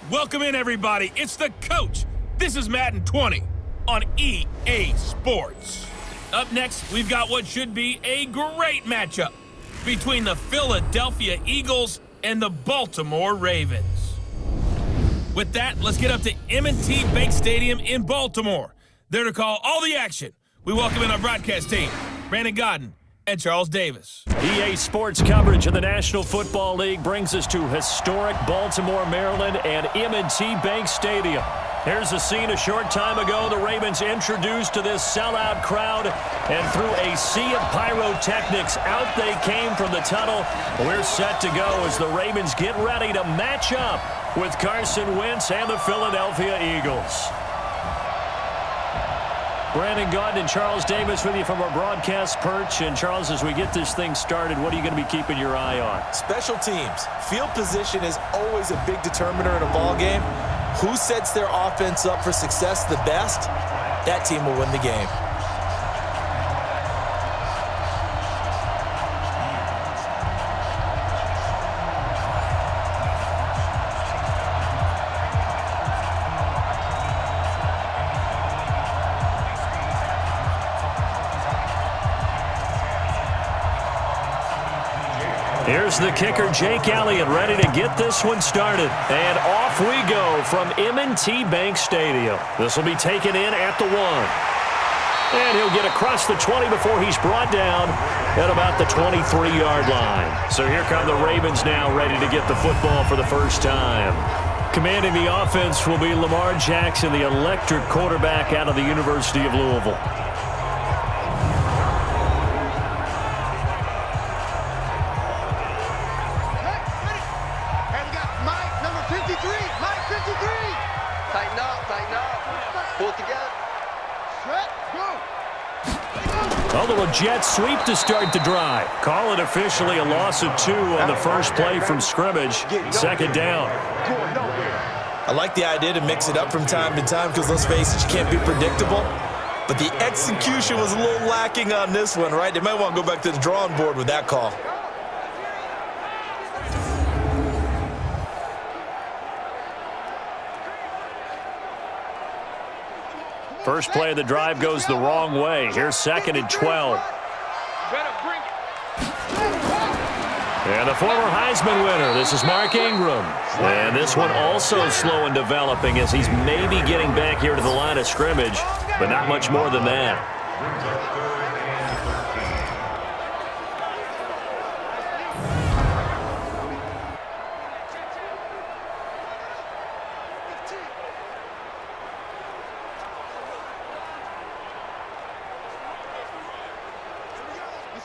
Welcome in, everybody. It's the coach. This is Madden 20 on EA Sports. Up next, we've got what should be a great matchup between the Philadelphia Eagles and the Baltimore Ravens. With that, let's get up to M&T Bank Stadium in Baltimore. There to call all the action, we welcome in our broadcast team, Brandon Godden and Charles Davis. EA Sports coverage of the National Football League brings us to historic Baltimore, Maryland, and M&T Bank Stadium. Here's a scene a short time ago. The Ravens introduced to this sellout crowd, and through a sea of pyrotechnics, out they came from the tunnel. We're set to go as the Ravens get ready to match up with Carson Wentz and the Philadelphia Eagles. Brandon Godden and Charles Davis with you from our broadcast perch. And Charles, as we get this thing started, what are you going to be keeping your eye on? Special teams. Field position is always a big determiner in a ball game. Who sets their offense up for success the best, that team will win the game. Here's the kicker, Jake Elliott, ready to get this one started. And off we go from M&T Bank Stadium. This will be taken in at the 1. And he'll get across the 20 before he's brought down at about the 23-yard line. So here come the Ravens now, ready to get the football for the first time. Commanding the offense will be Lamar Jackson, the electric quarterback out of the University of Louisville. A little jet sweep to start the drive. Call it officially a loss of 2 on the first play from scrimmage. Second down. I like the idea to mix it up from time to time because, let's face it, you can't be predictable. But the execution was a little lacking on this one, right? They might want to go back to the drawing board with that call. First play of the drive goes the wrong way. Here's 2nd and 12. And the former Heisman winner, this is Mark Ingram. And this one also slow in developing as he's maybe getting back here to the line of scrimmage, but not much more than that.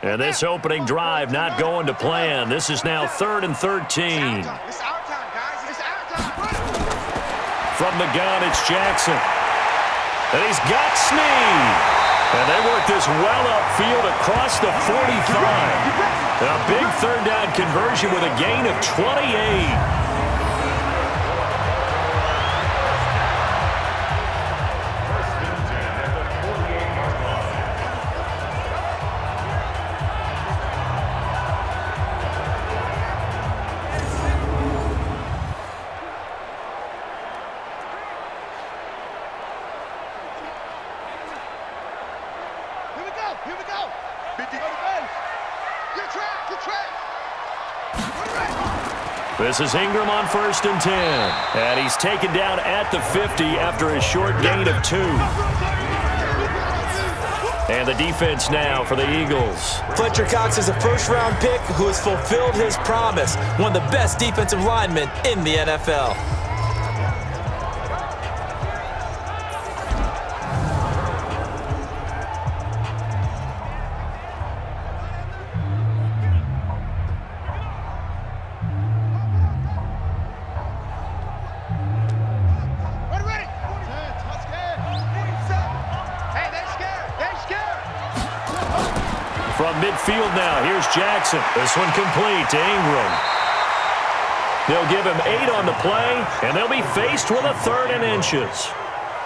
And this opening drive not going to plan. This is now 3rd and 13. From the gun, it's Jackson. And he's got Snead. And they work this well upfield across the 45. A big third down conversion with a gain of 28. This is Ingram on 1st and 10. And he's taken down at the 50 after a short gain of 2. And the defense now for the Eagles. Fletcher Cox is a first-round pick who has fulfilled his promise. One of the best defensive linemen in the NFL. From midfield now, here's Jackson. This one complete to Ingram. They'll give him 8 on the play, and they'll be faced with a 3rd and inches.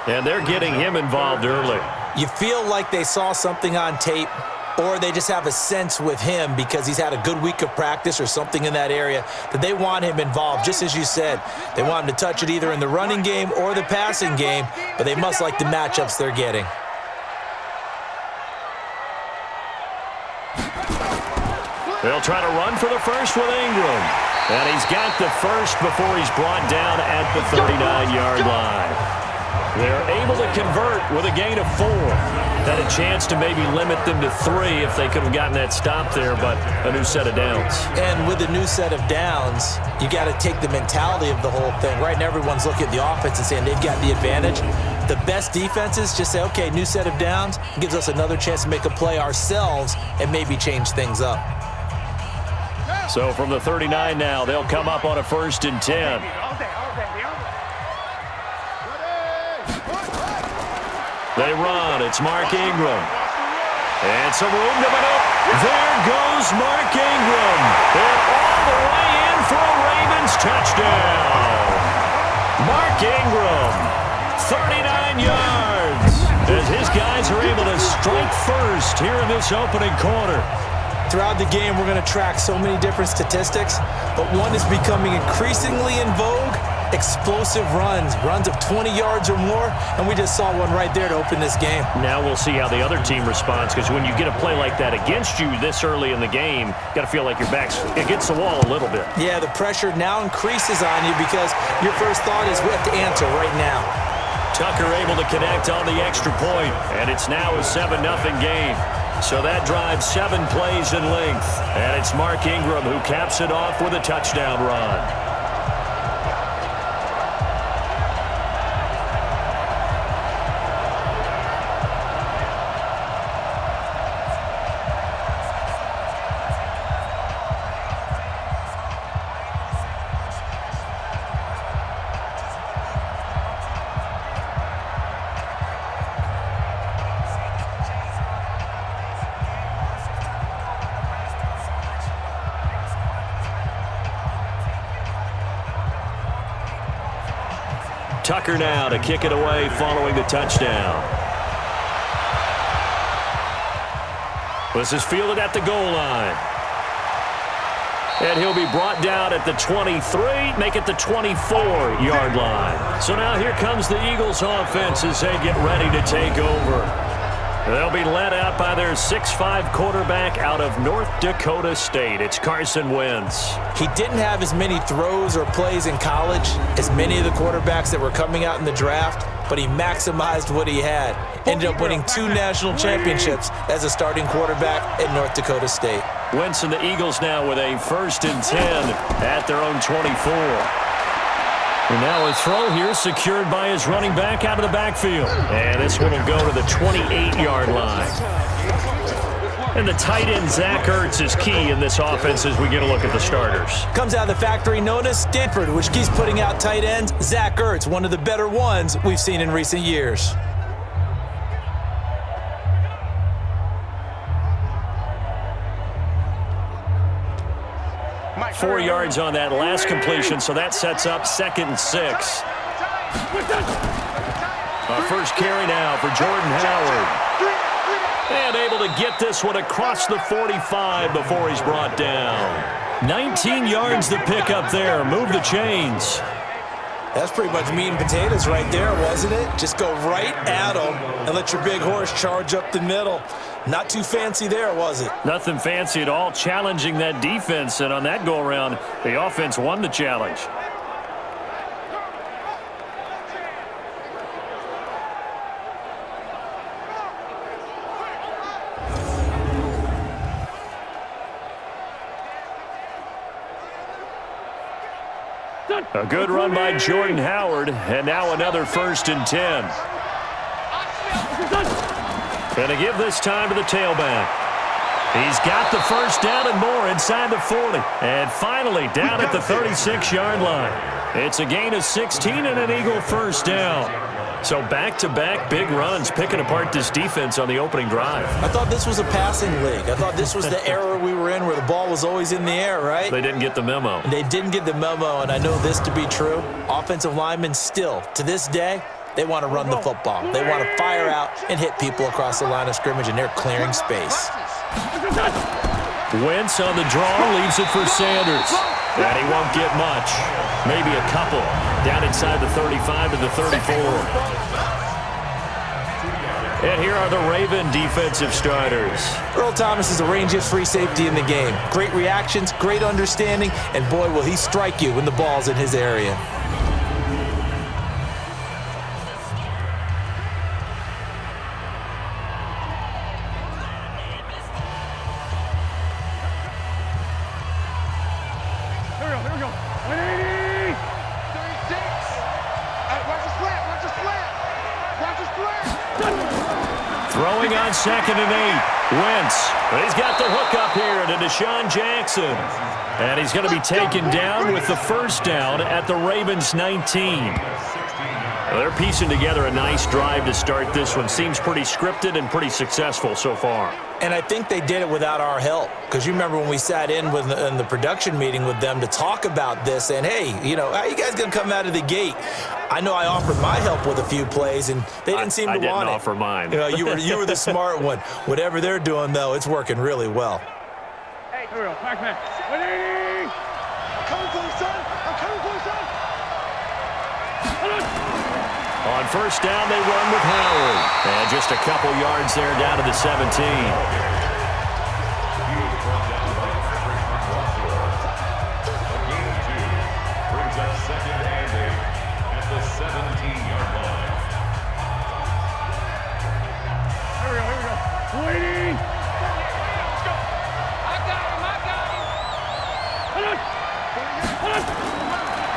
And they're getting him involved early. You feel like they saw something on tape, or they just have a sense with him because he's had a good week of practice or something in that area that they want him involved. Just as you said, they want him to touch it either in the running game or the passing game, but they must like the matchups they're getting. They'll try to run for the first with Ingram. And he's got the first before he's brought down at the 39-yard line. They're able to convert with a gain of 4. Had a chance to maybe limit them to 3 if they could have gotten that stop there, but a new set of downs. And with a new set of downs, you got to take the mentality of the whole thing. Right now, everyone's looking at the offense and saying they've got the advantage. The best defenses just say, okay, new set of downs, gives us another chance to make a play ourselves and maybe change things up. So from the 39 now, they'll come up on a 1st and 10. They run. It's Mark Ingram. And some room to maneuver. There goes Mark Ingram. And all the way in for a Ravens touchdown. Mark Ingram, 39 yards. As his guys are able to strike first here in this opening quarter. Throughout the game, we're going to track so many different statistics, but one is becoming increasingly in vogue: explosive runs of 20 yards or more, and we just saw one right there to open this game. Now we'll see how the other team responds, because when you get a play like that against you this early in the game, you got to feel like your back's against the wall a little bit. Yeah, the pressure now increases on you because your first thought is we have to answer right now. Tucker able to connect on the extra point, and it's now a 7-0 game. So that drives 7 plays in length. And it's Mark Ingram who caps it off with a touchdown run. Tucker now to kick it away following the touchdown. This is fielded at the goal line. And he'll be brought down at the 23, make it the 24-yard line. So now here comes the Eagles offense as they get ready to take over. They'll be led out by their 6'5" quarterback out of North Dakota State. It's Carson Wentz. He didn't have as many throws or plays in college as many of the quarterbacks that were coming out in the draft, but he maximized what he had. Ended up winning 2 national championships as a starting quarterback at North Dakota State. Wentz and the Eagles now with a 1st and 10 at their own 24. And now a throw here secured by his running back out of the backfield. And this one will go to the 28-yard line. And the tight end, Zach Ertz, is key in this offense as we get a look at the starters. Comes out of the factory known as Stanford, which keeps putting out tight ends. Zach Ertz, one of the better ones we've seen in recent years. Four yards on that last completion, so that sets up 2nd and 6. First carry now for Jordan Howard. And able to get this one across the 45 before he's brought down. 19 yards to pick up there. Move the chains. That's pretty much meat and potatoes right there, wasn't it? Just go right at them and let your big horse charge up the middle. Not too fancy there, was it? Nothing fancy at all, challenging that defense. And on that go-around, the offense won the challenge. A good run by Jordan Howard, and now another 1st and 10. Going to give this time to the tailback. He's got the first down and more inside the 40. And finally down at the 36-yard line. It's a gain of 16 and an Eagle first down. So back-to-back big runs picking apart this defense on the opening drive. I thought this was a passing league. I thought this was the era we were in where the ball was always in the air, right? They didn't get the memo. They didn't get the memo, and I know this to be true. Offensive linemen still, to this day, They want to run the football. They want to fire out and hit people across the line of scrimmage, and they're clearing space. Wentz on the draw, leaves it for Sanders. And he won't get much. Maybe a couple. Down inside the 35 to the 34. And here are the Raven defensive starters. Earl Thomas is the rangiest free safety in the game. Great reactions, great understanding, and boy, will he strike you when the ball's in his area. Throwing on 2nd and 8. Wentz. He's got the hook up here to Deshaun Jackson. And he's going to be taken down with the first down at the Ravens' 19. Well, they're piecing together a nice drive to start this one. Seems pretty scripted and pretty successful so far. And I think they did it without our help. Because you remember when we sat in the production meeting with them to talk about this, and hey, how are you guys going to come out of the gate? I know I offered my help with a few plays, and they didn't seem to want it. I didn't offer mine. You were the smart one. Whatever they're doing, though, it's working really well. Hey, here we go. Back man. 180! I'm coming for you, son. I'm coming for you, son. On first down, they run with Howard. And just a couple yards there down to the 17.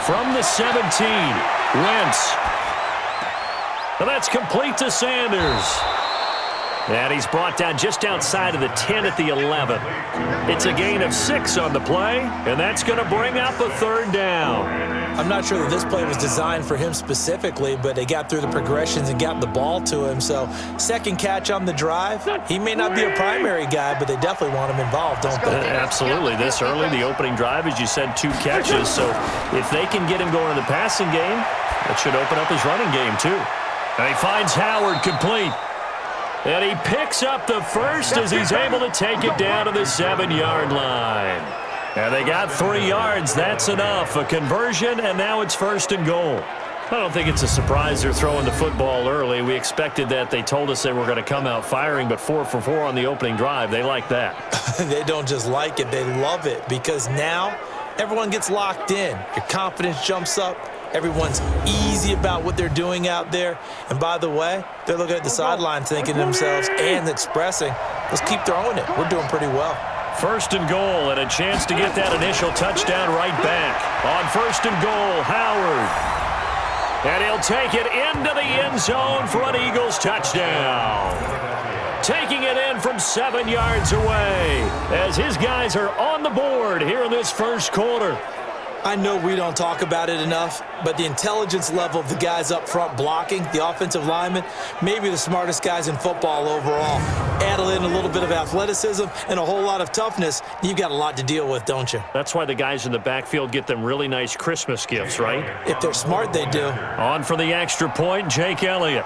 From the 17, Wentz. And that's complete to Sanders. And he's brought down just outside of the 10 at the 11. It's a gain of 6 on the play, and that's going to bring up a 3rd down. I'm not sure that this play was designed for him specifically, but they got through the progressions and got the ball to him. So, second catch on the drive. He may not be a primary guy, but they definitely want him involved, don't they? Absolutely. This early, the opening drive, as you said, 2 catches. So, if they can get him going in the passing game, that should open up his running game, too. And he finds Howard complete. And he picks up the first as he's able to take it down to the 7-yard line. And they got 3 yards. That's enough. A conversion, and now it's 1st and goal. I don't think it's a surprise they're throwing the football early. We expected that. They told us they were going to come out firing, but 4 for 4 on the opening drive. They like that. They don't just like it. They love it because now everyone gets locked in. Your confidence jumps up. Everyone's easy about what they're doing out there. And by the way, they're looking at the sideline thinking to themselves and expressing, let's keep throwing it. We're doing pretty well. 1st and goal and a chance to get that initial touchdown right back. On 1st and goal, Howard. And he'll take it into the end zone for an Eagles touchdown. Taking it in from 7 yards away as his guys are on the board here in this first quarter. I know we don't talk about it enough, but the intelligence level of the guys up front blocking, the offensive linemen, maybe the smartest guys in football overall. Add in a little bit of athleticism and a whole lot of toughness, you've got a lot to deal with, don't you? That's why the guys in the backfield get them really nice Christmas gifts, right? If they're smart, they do. On for the extra point, Jake Elliott.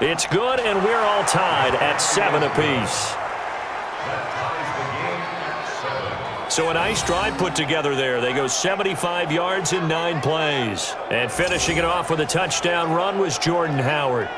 It's good, and we're all tied at 7 apiece. So a nice drive put together there. They go 75 yards in 9 plays. And finishing it off with a touchdown run was Jordan Howard.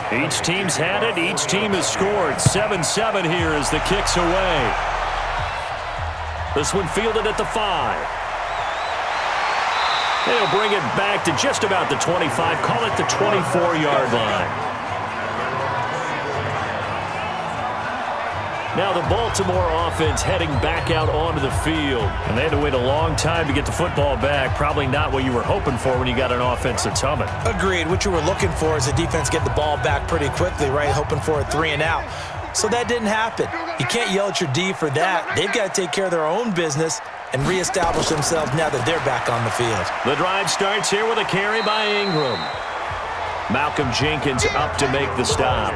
Each team's had it. Each team has scored. 7-7 here as the kick's away. This one fielded at the 5. They'll bring it back to just about the 25. Call it the 24-yard line. Now the Baltimore offense heading back out onto the field. And they had to wait a long time to get the football back. Probably not what you were hoping for when you got an offense that's humming. Agreed. What you were looking for is the defense get the ball back pretty quickly, right? Hoping for a 3 and out. So that didn't happen. You can't yell at your D for that. They've got to take care of their own business and reestablish themselves now that they're back on the field. The drive starts here with a carry by Ingram. Malcolm Jenkins up to make the stop.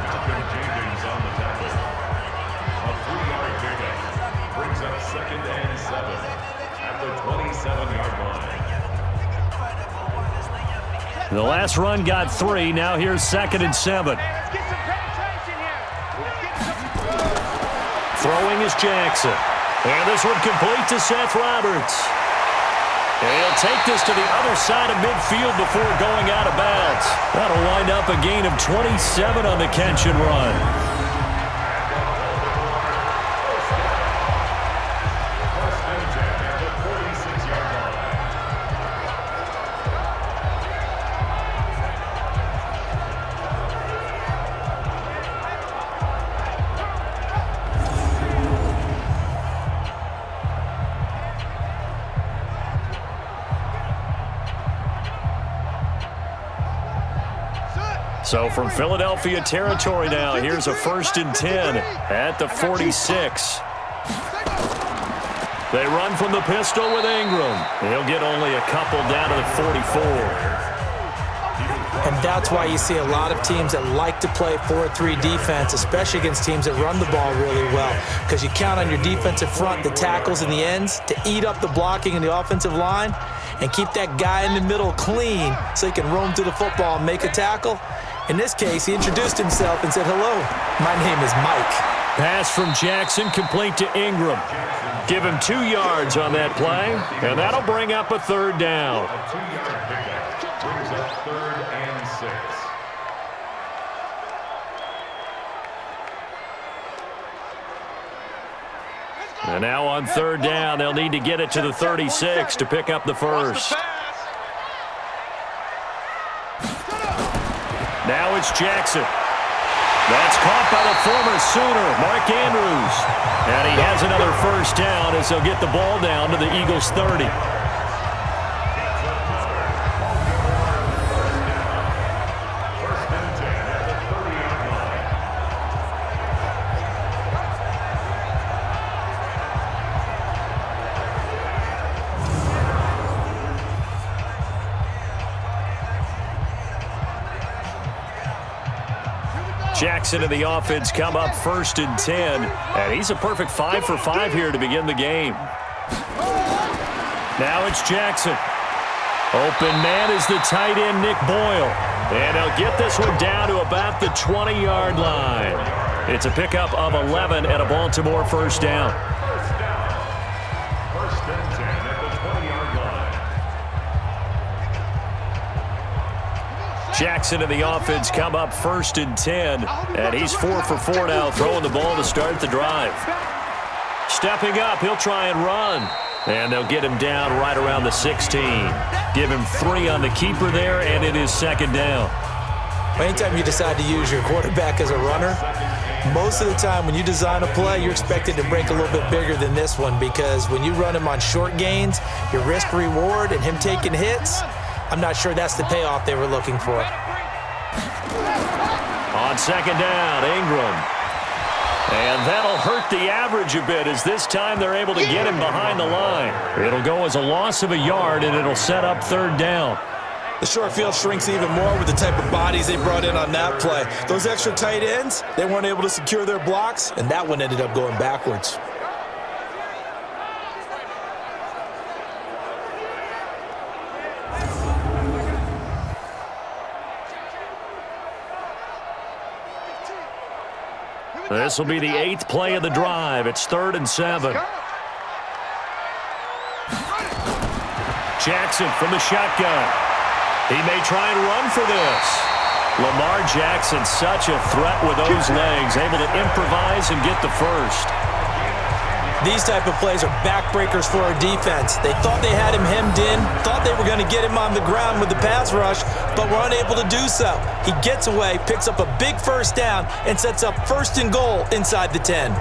Malcolm Jenkins on the tackle. A 3-yard pickup brings up 2nd and 7 at the 27-yard line. The last run got 3. Now here's 2nd and 7. Let's get some penetration here. Throwing is Jackson. And this one complete to Seth Roberts. And he'll take this to the other side of midfield before going out of bounds. That'll wind up a gain of 27 on the catch and run. So from Philadelphia territory now, here's a 1st and 10 at the 46. They run from the pistol with Ingram. He'll get only a couple down to the 44. And that's why you see a lot of teams that like to play 4-3 defense, especially against teams that run the ball really well, because you count on your defensive front, the tackles and the ends, to eat up the blocking in the offensive line and keep that guy in the middle clean so he can roam through the football and make a tackle. In this case, he introduced himself and said, "Hello, my name is Mike." Pass from Jackson complete to Ingram. Give him 2 yards on that play, and that'll bring up a 3rd down. A 2-yard pickup brings up 3rd and 6. And now on 3rd down, they'll need to get it to the 36 to pick up the first. Now it's Jackson. That's caught by the former Sooner, Mark Andrews. And he has another 1st down as they'll get the ball down to the Eagles' 30. Jackson and the offense come up 1st and 10. And he's a perfect 5 for 5 here to begin the game. Now it's Jackson. Open man is the tight end, Nick Boyle. And he'll get this one down to about the 20-yard line. It's a pickup of 11 at a Baltimore 1st down. 1st and 10 at the 20-yard line. Jackson and the offense come up 1st and 10. And he's 4 for 4 now, throwing the ball to start the drive. Stepping up, he'll try and run. And they'll get him down right around the 16. Give him 3 on the keeper there, and it is 2nd down. Anytime you decide to use your quarterback as a runner, most of the time when you design a play, you're expected to break a little bit bigger than this one, because when you run him on short gains, your risk-reward and him taking hits, I'm not sure that's the payoff they were looking for. On 2nd down, Ingram. And that'll hurt the average a bit, as this time they're able to get him behind the line. It'll go as a loss of a yard, and it'll set up 3rd down. The short field shrinks even more with the type of bodies they brought in on that play. Those extra tight ends, they weren't able to secure their blocks, and that one ended up going backwards. This will be the 8th play of the drive. It's 3rd and 7. Jackson from the shotgun. He may try and run for this. Lamar Jackson, such a threat with those legs, able to improvise and get the first. These type of plays are backbreakers for our defense. They thought they had him hemmed in, thought they were going to get him on the ground with the pass rush, but were unable to do so. He gets away, picks up a big first down, and sets up 1st and goal inside the 10.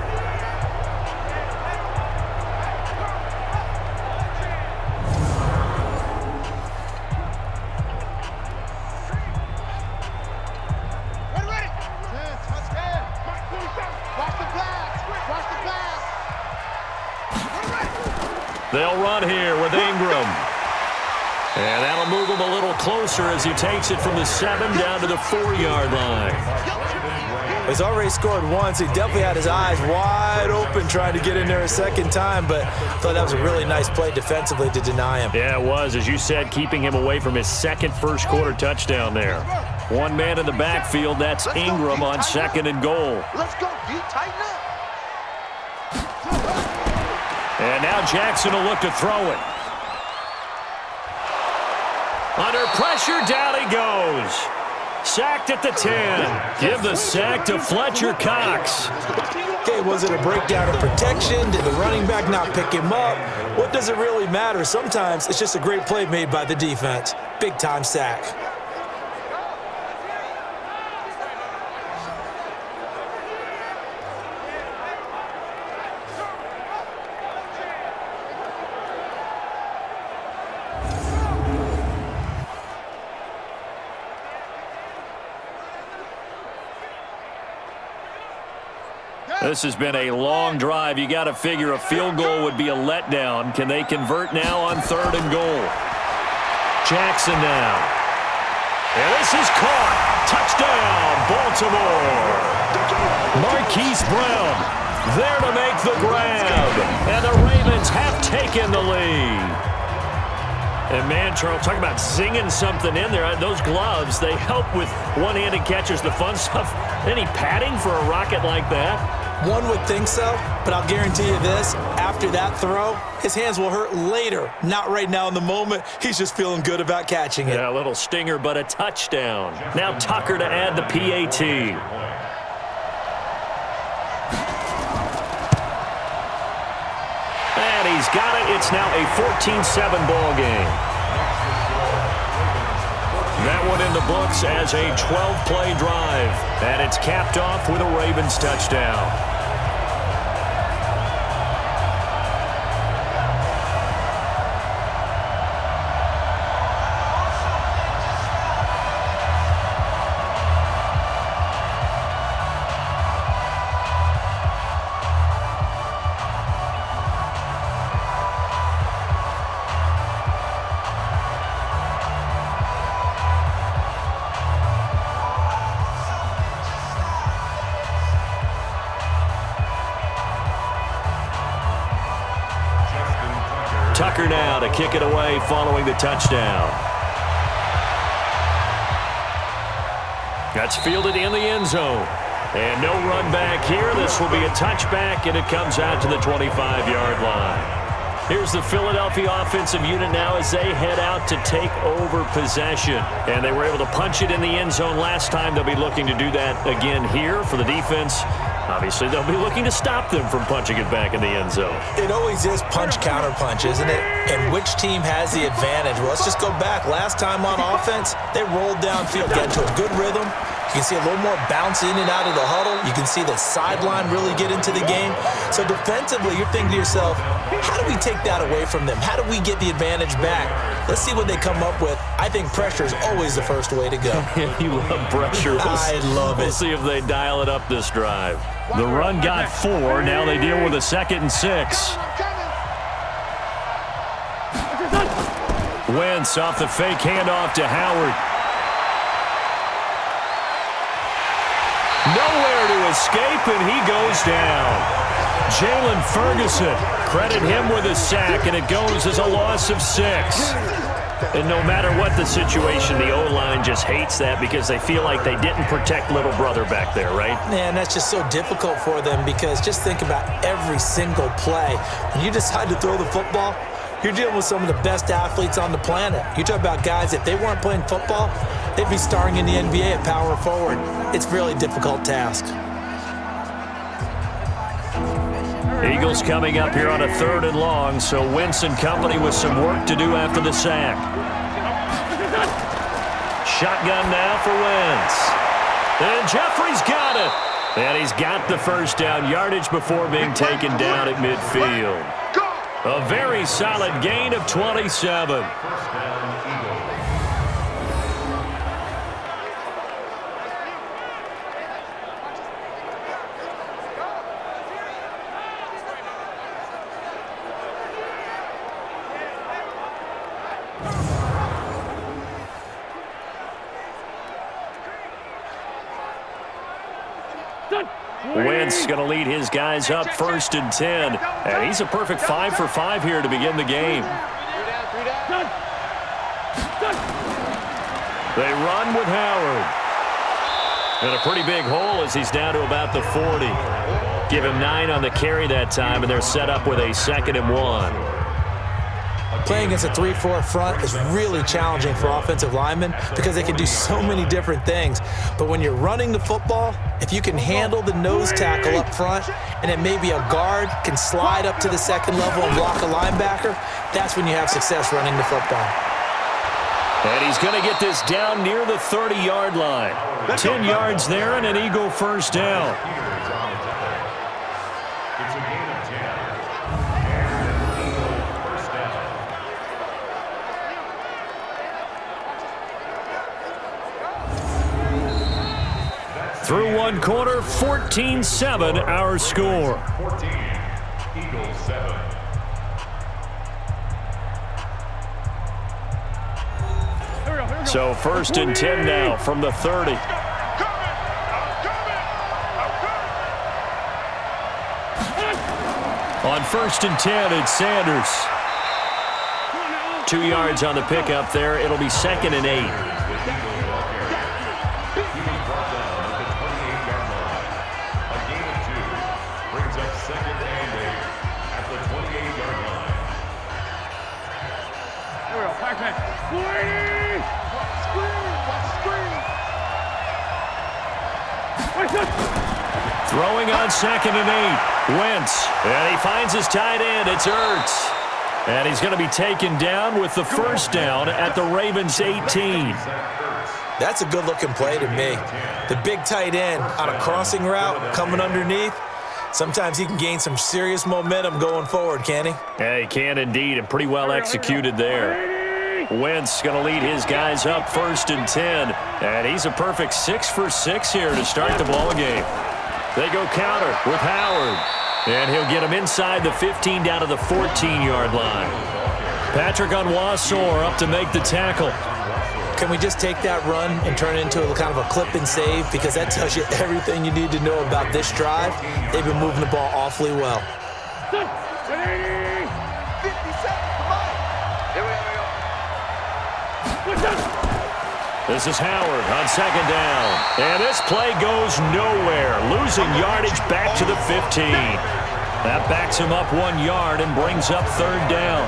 They'll run here with Ingram. And that'll move him a little closer as he takes it from the 7 down to the 4-yard line. He's already scored once. He definitely had his eyes wide open trying to get in there a second time, but I thought that was a really nice play defensively to deny him. Yeah, it was. As you said, keeping him away from his second first-quarter touchdown there. One man in the backfield. That's Ingram on 2nd and goal. Let's go. You tighten up. And now Jackson will look to throw it. Under pressure, down he goes. Sacked at the 10. Give the sack to Fletcher Cox. Okay, was it a breakdown in protection? Did the running back not pick him up? What does it really matter? Sometimes it's just a great play made by the defense. Big-time sack. This has been a long drive. You got to figure a field goal would be a letdown. Can they convert now on 3rd and goal? Jackson now. And this is caught. Touchdown, Baltimore. Marquise Brown there to make the grab. And the Ravens have taken the lead. And, man, Charles, talk about zinging something in there. Those gloves, they help with one-handed catches, the fun stuff. Any padding for a rocket like that? One would think so, but I'll guarantee you this. After that throw, his hands will hurt later. Not right now in the moment. He's just feeling good about catching it. Yeah, a little stinger, but a touchdown. Now Tucker to add the PAT. And he's got it. It's now a 14-7 ball game. That one in the books as a 12-play drive. And it's capped off with a Ravens touchdown. Tucker now to kick it away following the touchdown. That's fielded in the end zone. And no run back here. This will be a touchback, and it comes out to the 25-yard line. Here's the Philadelphia offensive unit now as they head out to take over possession. And they were able to punch it in the end zone last time. They'll be looking to do that again here for the defense. Obviously, they'll be looking to stop them from punching it back in the end zone. It always is punch-counter-punch, isn't it? And which team has the advantage? Well, let's just go back. Last time on offense, they rolled downfield, got into a good rhythm. You can see a little more bounce in and out of the huddle. You can see the sideline really get into the game. So defensively, you're thinking to yourself, how do we take that away from them? How do we get the advantage back? Let's see what they come up with. I think pressure is always the first way to go. You love pressure. I love it. We'll see if they dial it up this drive. The run got 4. Now they deal with a 2nd and 6. Wentz off the fake handoff to Howard. Nowhere to escape, and he goes down. Jalen Ferguson, credit him with a sack, and it goes as a loss of 6. And no matter what the situation, the O-line just hates that because they feel like they didn't protect little brother back there, right? Man, that's just so difficult for them because just think about every single play. When you decide to throw the football, you're dealing with some of the best athletes on the planet. You talk about guys, if they weren't playing football, they'd be starring in the NBA at power forward. It's a really difficult task. Eagles coming up here on a 3rd and long, so Wentz and company with some work to do after the sack. Shotgun now for Wentz. And Jeffrey's got it. And he's got the first down yardage before being taken down at midfield. A very solid gain of 27. Wentz going to lead his guys up 1st and 10. And he's a perfect 5 for 5 here to begin the game. They run with Howard. And a pretty big hole as he's down to about the 40. Give him 9 on the carry that time, and they're set up with a 2nd and 1. Playing against a 3-4 front is really challenging for offensive linemen because they can do so many different things. But when you're running the football, if you can handle the nose tackle up front and then maybe a guard can slide up to the 2nd level and block a linebacker, that's when you have success running the football. And he's going to get this down near the 30-yard line. 10 yards there and an Eagle first down. It's a gain of 10. Through 1 quarter, 14-7 our score. 14, Eagles 7. So 1st and 10 now from the 30. On 1st and 10, it's Sanders. 2 yards on the pickup there. It'll be 2nd and 8. Throwing on 2nd and 8. Wentz. And he finds his tight end. It's Ertz. And he's going to be taken down with the first down at the Ravens 18. That's a good-looking play to me. The big tight end on a crossing route coming underneath. Sometimes he can gain some serious momentum going forward, can he? Yeah, he can indeed, and pretty well executed there. Wentz going to lead his guys up 1st and 10. And he's a perfect 6 for 6 here to start the ball game. They go counter with Howard. And he'll get him inside the 15 down to the 14-yard line. Patrick Onwuasor up to make the tackle. Can we just take that run and turn it into a kind of a clip and save? Because that tells you everything you need to know about this drive. They've been moving the ball awfully well. 50 seconds, come on. Here we go. This is Howard on 2nd down. And this play goes nowhere. Losing yardage back to the 15. That backs him up 1 yard and brings up 3rd down.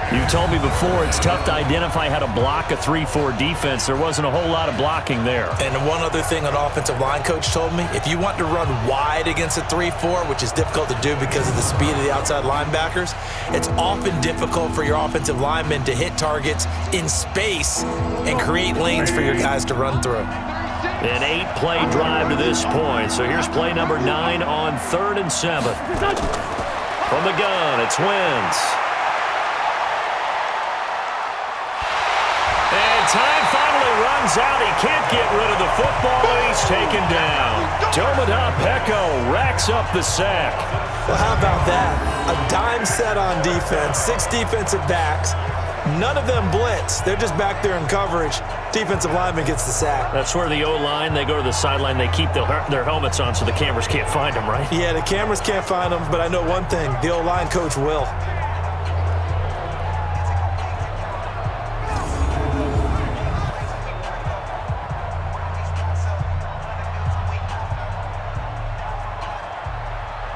You told me before it's tough to identify how to block a 3-4 defense. There wasn't a whole lot of blocking there. And one other thing an offensive line coach told me, if you want to run wide against a 3-4, which is difficult to do because of the speed of the outside linebackers, it's often difficult for your offensive linemen to hit targets in space and create lanes for your guys to run through. An 8-play drive to this point. So here's play number 9 on 3rd and 7. From the gun, it's Wentz. And time finally runs out. He can't get rid of the football, and he's taken down. Tomoda Peko racks up the sack. Well, how about that? A dime set on defense, 6 defensive backs. None of them blitz. They're just back there in coverage. Defensive lineman gets the sack. That's where the O-line, they go to the sideline, they keep their helmets on so the cameras can't find them, right? Yeah, the cameras can't find them, but I know one thing. The O-line coach will.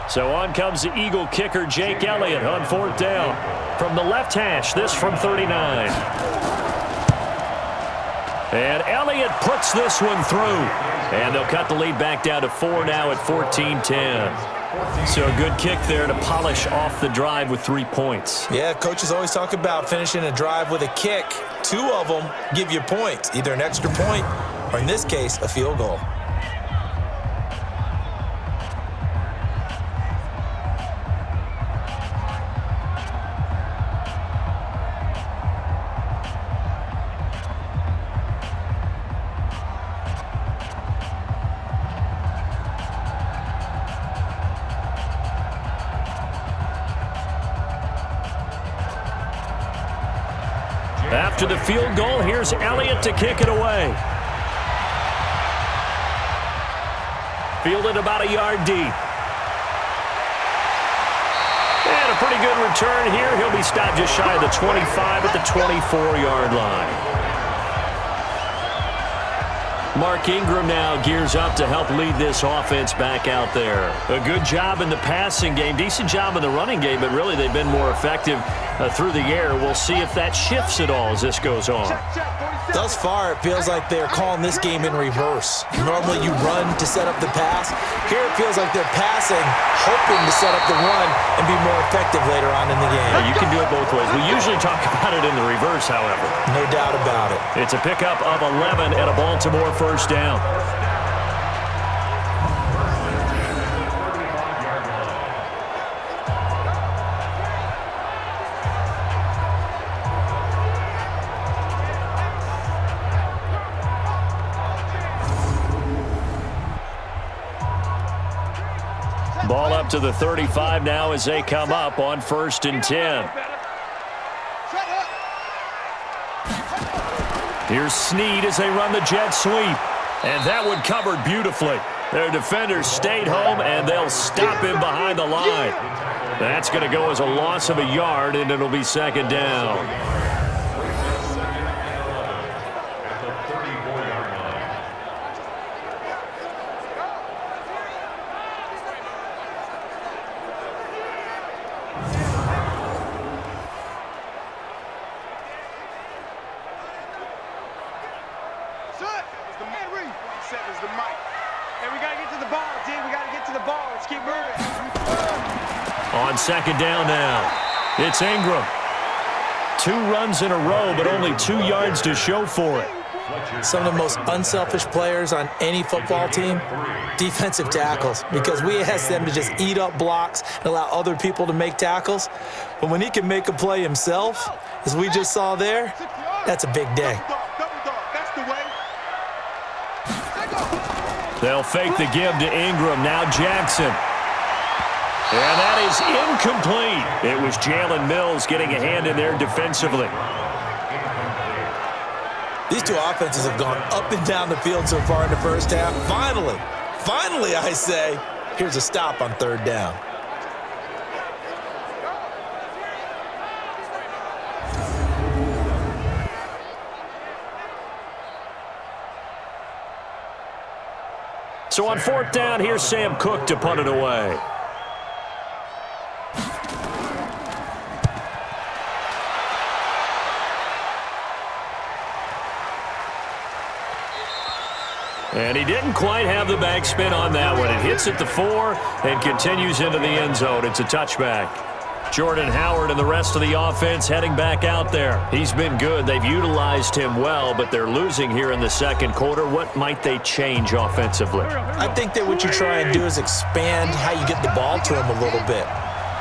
So on comes the Eagle kicker, Jake Elliott, on 4th down. From the left hash, this from 39. And Elliott puts this one through. And they'll cut the lead back down to 4 now at 14-10. So a good kick there to polish off the drive with 3 points. Yeah, coaches always talk about finishing a drive with a kick. 2 of them give you points, either an extra point or, in this case, a field goal. After the field goal, here's Elliott to kick it away. Fielded about a yard deep. And a pretty good return here. He'll be stopped just shy of the 25 at the 24-yard line. Mark Ingram now gears up to help lead this offense back out there. A good job in the passing game, decent job in the running game, but really they've been more effective through the air. We'll see if that shifts at all as this goes on. Thus far, it feels like they're calling this game in reverse. Normally you run to set up the pass. Here it feels like they're passing, hoping to set up the run and be more effective later on in the game. Yeah, you can do it both ways. We usually talk about it in the reverse, however. No doubt about it. It's a pickup of 11 and a Baltimore first down. Ball up to the 35 now as they come up on 1st and 10. Here's Snead as they run the jet sweep. And that one covered beautifully. Their defenders stayed home, and they'll stop him behind the line. That's going to go as a loss of a yard, and it'll be 2nd down. On 2nd down now, it's Ingram. 2 runs in a row, but only 2 yards to show for it. Some of the most unselfish players on any football team, defensive tackles, because we ask them to just eat up blocks and allow other people to make tackles. But when he can make a play himself, as we just saw there, that's a big day. They'll fake the give to Ingram. Now Jackson. And that is incomplete. It was Jalen Mills getting a hand in there defensively. These two offenses have gone up and down the field so far in the first half. Finally, I say, here's a stop on 3rd down. So on 4th down, here's Sam Cook to punt it away. And he didn't quite have the backspin on that one. It hits at the 4 and continues into the end zone. It's a touchback. Jordan Howard and the rest of the offense heading back out there. He's been good. They've utilized him well, but they're losing here in the 2nd quarter. What might they change offensively? I think that what you try and do is expand how you get the ball to him a little bit.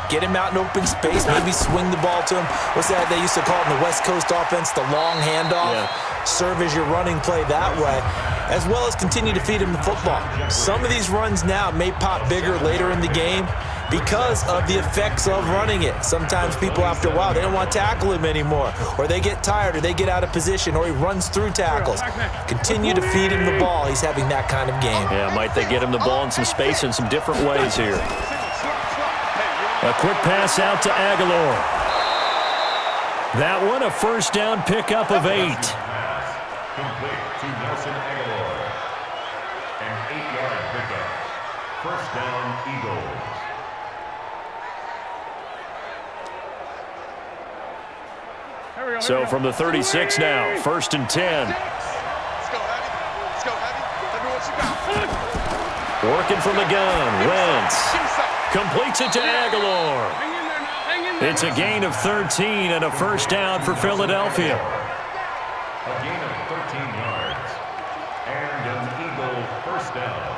Get him out in open space, maybe swing the ball to him. What's that they used to call it in the West Coast offense, the long handoff? Yeah. Serve as your running play that way, as well as continue to feed him the football. Some of these runs now may pop bigger later in the game because of the effects of running it. Sometimes people, after a while, they don't want to tackle him anymore, or they get tired, or they get out of position, or he runs through tackles. Continue to feed him the ball. He's having that kind of game. Yeah, might they get him the ball in some space in some different ways here. A quick pass out to Aguilar. That one, a 1st down pickup of 8. Complete to Nelson Aguilar. An 8-yard pickup. 1st down, Eagles. So from the 36 now, 1st and 10. Let's go, Heavy. Let me what you got. Working from the gun, Wentz. Completes it to Aguilar. Hang in there now. Hang in there. It's a gain of 13 and a first down for Philadelphia. A gain of 13 yards. And an Eagle first down.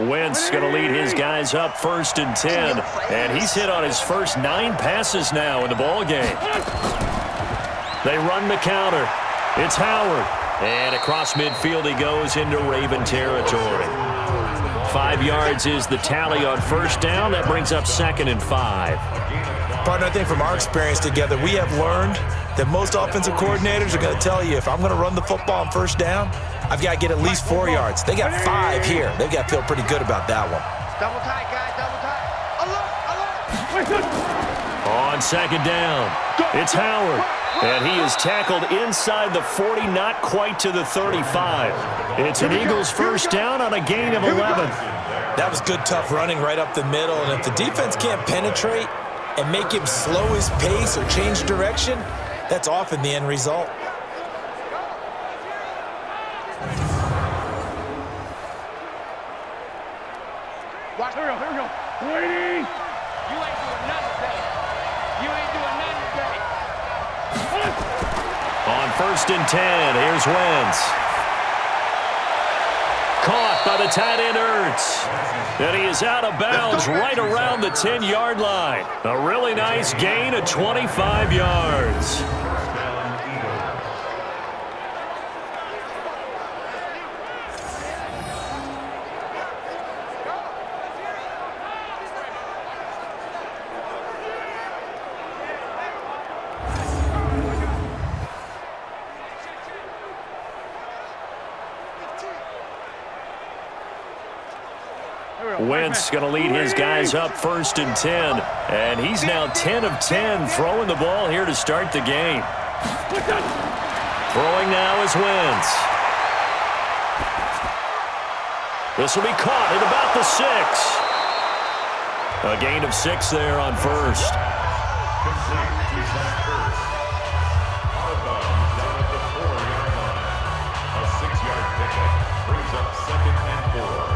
Wentz going to lead his guys up 1st and 10. And he's hit on his first 9 passes now in the ball game. They run the counter. It's Howard. And across midfield he goes into Raven territory. 5 yards is the tally on first down. That brings up 2nd and 5. Partner, I think from our experience together, we have learned that most offensive coordinators are going to tell you, if I'm going to run the football on first down, I've got to get at least 4 yards. They got 5 here. They've got to feel pretty good about that one. Double tight, guys. Double tight. Alert. On 2nd down, it's Howard. And he is tackled inside the 40, not quite to the 35. It's an Eagles first down on a gain of 11. That was good, tough running right up the middle. And if the defense can't penetrate and make him slow his pace or change direction, that's often the end result. Watch. Here we go. Waiting. You ain't doing nothing today. You ain't doing nothing today. On 1st and 10, here's Wentz. Caught by the tight end Ertz. And he is out of bounds right around the 10-yard line. A really nice gain of 25 yards. Wentz going to lead his guys up 1st and 10. And he's now 10 of 10 throwing the ball here to start the game. Throwing now is Wentz. This will be caught at about the 6. A gain of 6 there on first. Complete to Zach Ertz. Out of bounds down at the 4-yard line. A 6-yard pickup brings up 2nd and 4.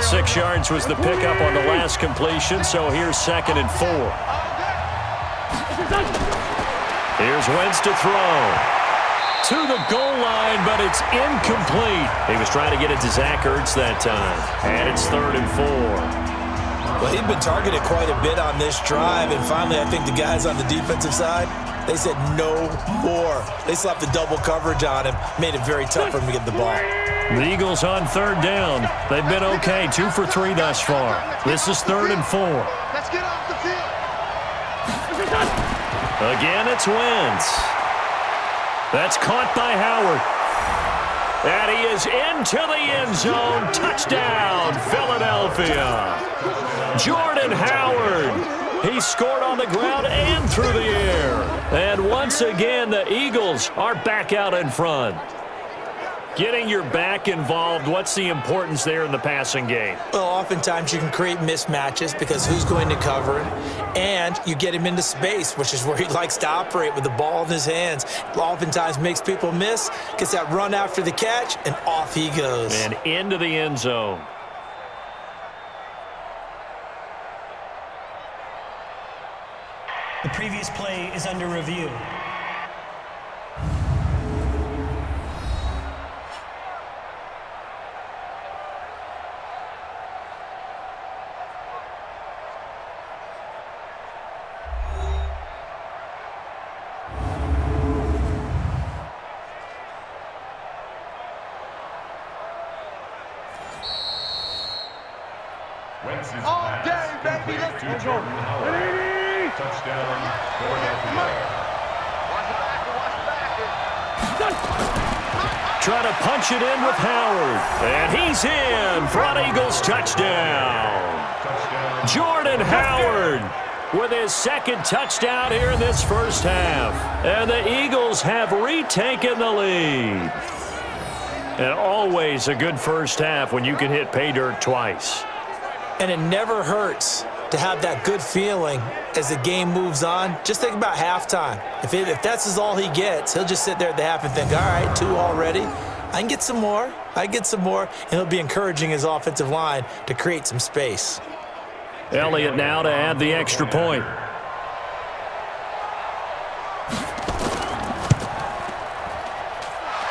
6 yards was the pickup on the last completion, so here's 2nd and 4. Here's Wentz to throw. To the goal line, but it's incomplete. He was trying to get it to Zach Ertz that time. And it's 3rd and 4. Well, he'd been targeted quite a bit on this drive, and finally I think the guys on the defensive side, they said no more. They slapped the double coverage on him, made it very tough for him to get the ball. The Eagles on 3rd down. They've been okay, 2 for 3 thus far. This is 3rd and 4. Let's get off the field. Again, it's Wentz. That's caught by Howard. And he is into the end zone. Touchdown, Philadelphia. Jordan Howard. He scored on the ground and through the air. And once again, the Eagles are back out in front. Getting your back involved, what's the importance there in the passing game? Well, oftentimes you can create mismatches because who's going to cover him, and you get him into space, which is where he likes to operate with the ball in his hands. Oftentimes makes people miss, gets that run after the catch, and off he goes. And into the end zone. The previous play is under review. Wentz's All pass day, baby. complete Let's to go. Jordan Howard. Touchdown, Philadelphia. Trying to punch it in with Howard. And he's in for an Eagles touchdown. Jordan Howard with his 2nd touchdown here in this first half. And the Eagles have retaken the lead. And always a good first half when you can hit pay dirt twice. And it never hurts to have that good feeling as the game moves on. Just think about halftime. If that's all he gets, he'll just sit there at the half and think, all right, 2 already. I can get some more. And he'll be encouraging his offensive line to create some space. Elliott now to add the extra point.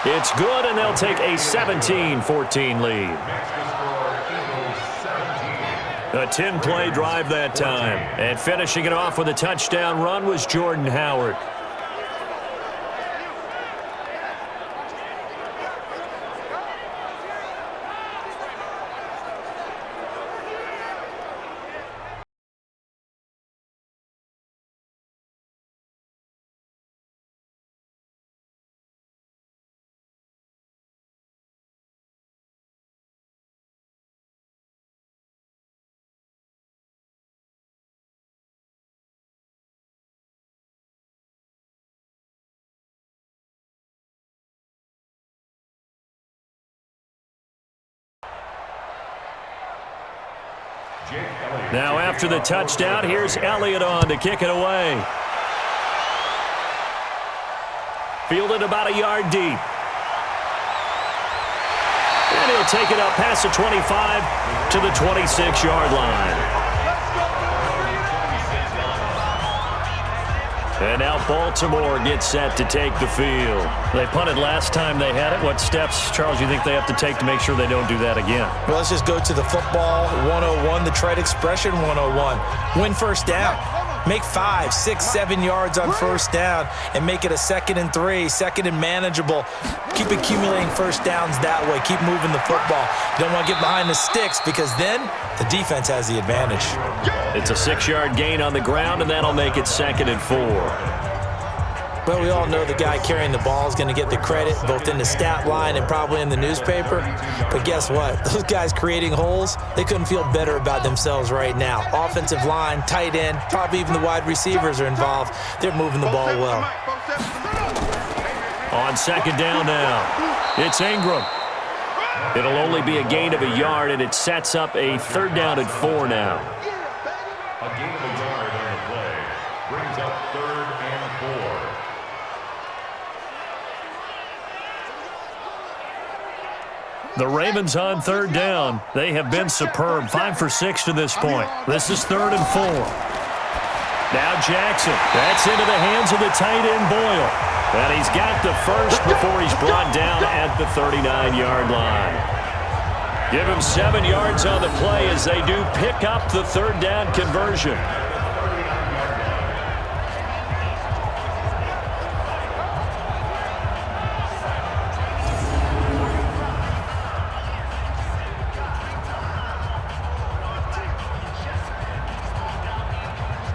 It's good, and they'll take a 17-14 lead. A 10-play drive that time. And finishing it off with a touchdown run was Jordan Howard. Now after the touchdown, here's Elliott on to kick it away. Fielded about a yard deep. And he'll take it up past the 25 to the 26-yard line. And now Baltimore gets set to take the field. They punted last time they had it. What steps, Charles, you think they have to take to make sure they don't do that again? Well, let's just go to the football 101, the trade expression 101. Win first down. Make 5, 6, 7 yards on first down and make it a 2nd and 3, 2nd and manageable. Keep accumulating first downs that way. Keep moving the football. You don't want to get behind the sticks because then the defense has the advantage. It's a 6-yard gain on the ground, and that'll make it 2nd and 4. Well, we all know the guy carrying the ball is going to get the credit both in the stat line and probably in the newspaper. But guess what? Those guys creating holes, they couldn't feel better about themselves right now. Offensive line, tight end, probably even the wide receivers are involved. They're moving the ball well. On 2nd down now, it's Ingram. It'll only be a gain of a yard, and it sets up a 3rd down and 4 now. A gain of a yard on the play brings up 3rd and 4. The Ravens on 3rd down. They have been superb. 5 for 6 to this point. This is 3rd and 4. Now Jackson. That's into the hands of the tight end Boyle. And he's got the first before he's brought down at the 39-yard line. Give him 7 yards on the play as they do pick up the 3rd down conversion.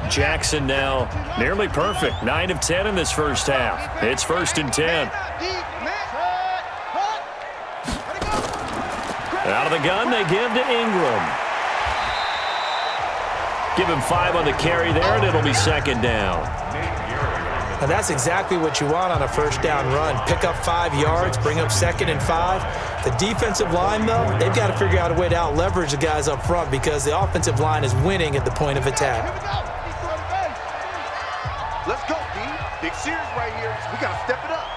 Jackson now nearly perfect. 9 of 10 in this first half. It's 1st and 10. Out of the gun, they give to Ingram. Give him 5 on the carry there, and it'll be 2nd down. Now that's exactly what you want on a first down run. Pick up 5 yards, bring up 2nd and 5. The defensive line, though, they've got to figure out a way to out-leverage the guys up front because the offensive line is winning at the point of attack. Let's go, D. Big series right here. We got to step it up.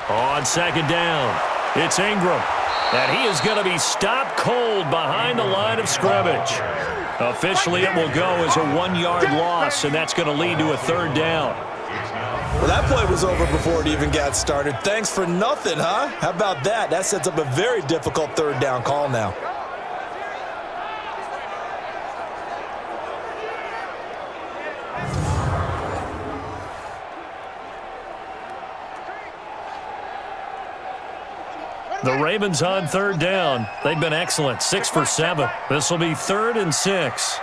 On 2nd down, it's Ingram. And he is going to be stopped cold behind the line of scrimmage. Officially, it will go as a 1-yard loss, and that's going to lead to a 3rd down. Well, that play was over before it even got started. Thanks for nothing, huh? How about that? That sets up a very difficult 3rd down call now. The Ravens on 3rd down. They've been excellent. 6 for 7. This will be 3rd and 6.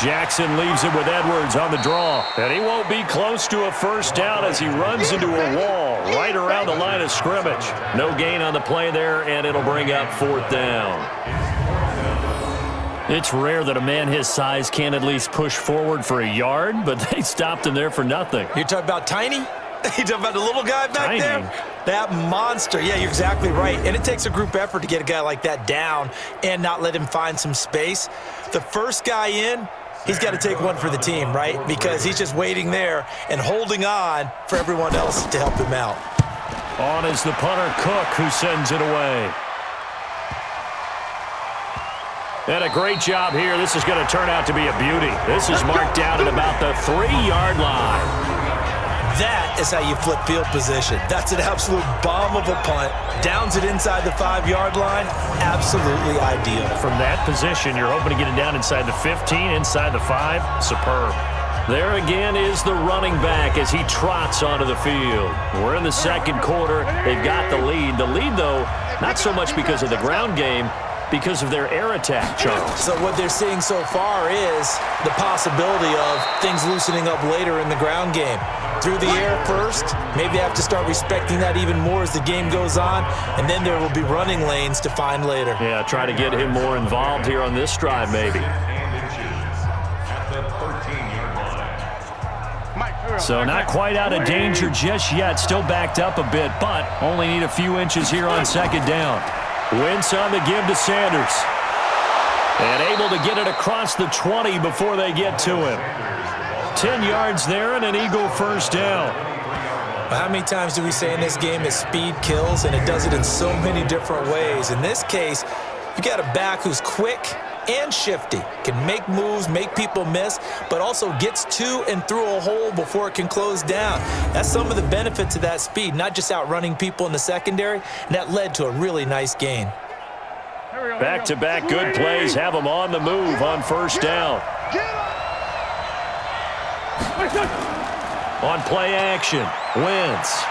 Jackson leaves it with Edwards on the draw. And he won't be close to a first down as he runs into a wall right around the line of scrimmage. No gain on the play there, and it'll bring up 4th down. It's rare that a man his size can't at least push forward for a yard, but they stopped him there for nothing. You're talking about tiny? You talking about the little guy back there? That monster. Yeah, you're exactly right. And it takes a group effort to get a guy like that down and not let him find some space. The first guy in, he's got to take one for the team, right? Because he's just waiting there and holding on for everyone else to help him out. On is the punter, Cook, who sends it away. And a great job here. This is going to turn out to be a beauty. This is marked down at about the 3-yard line. That is how you flip field position. That's an absolute bomb of a punt. Downs it inside the 5-yard line. Absolutely ideal. From that position, you're hoping to get it down inside the 15, inside the 5. Superb. There again is the running back as he trots onto the field. We're in the second quarter. They've got the lead. The lead, though, not so much because of the ground game, because of their air attack, Charles. So what they're seeing so far is the possibility of things loosening up later in the ground game. Through the air first, maybe they have to start respecting that even more as the game goes on, and then there will be running lanes to find later. Yeah, try to get him more involved here on this drive, maybe. So not quite out of danger just yet, still backed up a bit, but only need a few inches here on second down. Wentz on the give to Sanders. And able to get it across the 20 before they get to him. 10 yards there and an Eagle first down. How many times do we say in this game that speed kills, and it does it in so many different ways? In this case, you got a back who's quick and shifty, can make moves, make people miss, but also gets to and through a hole before it can close down. That's some of the benefits of that speed, not just outrunning people in the secondary, and that led to a really nice gain. Back-to-back good plays have them on the move on first down. On play action, Wentz.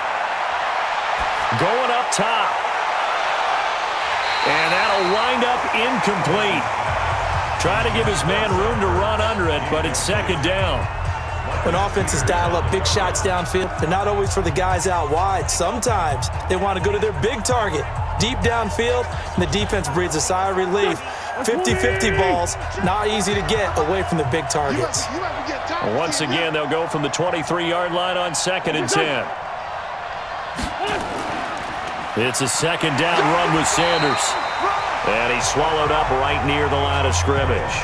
Going up top. And that'll wind up incomplete. Trying to give his man room to run under it, but it's second down. When offenses dial up big shots downfield, they're not always for the guys out wide. Sometimes they want to go to their big target, deep downfield, and the defense breathes a sigh of relief. 50-50 balls, not easy to get away from the big targets. Once again, they'll go from the 23-yard line on second and 10. It's a second down run with Sanders. And he's swallowed up right near the line of scrimmage.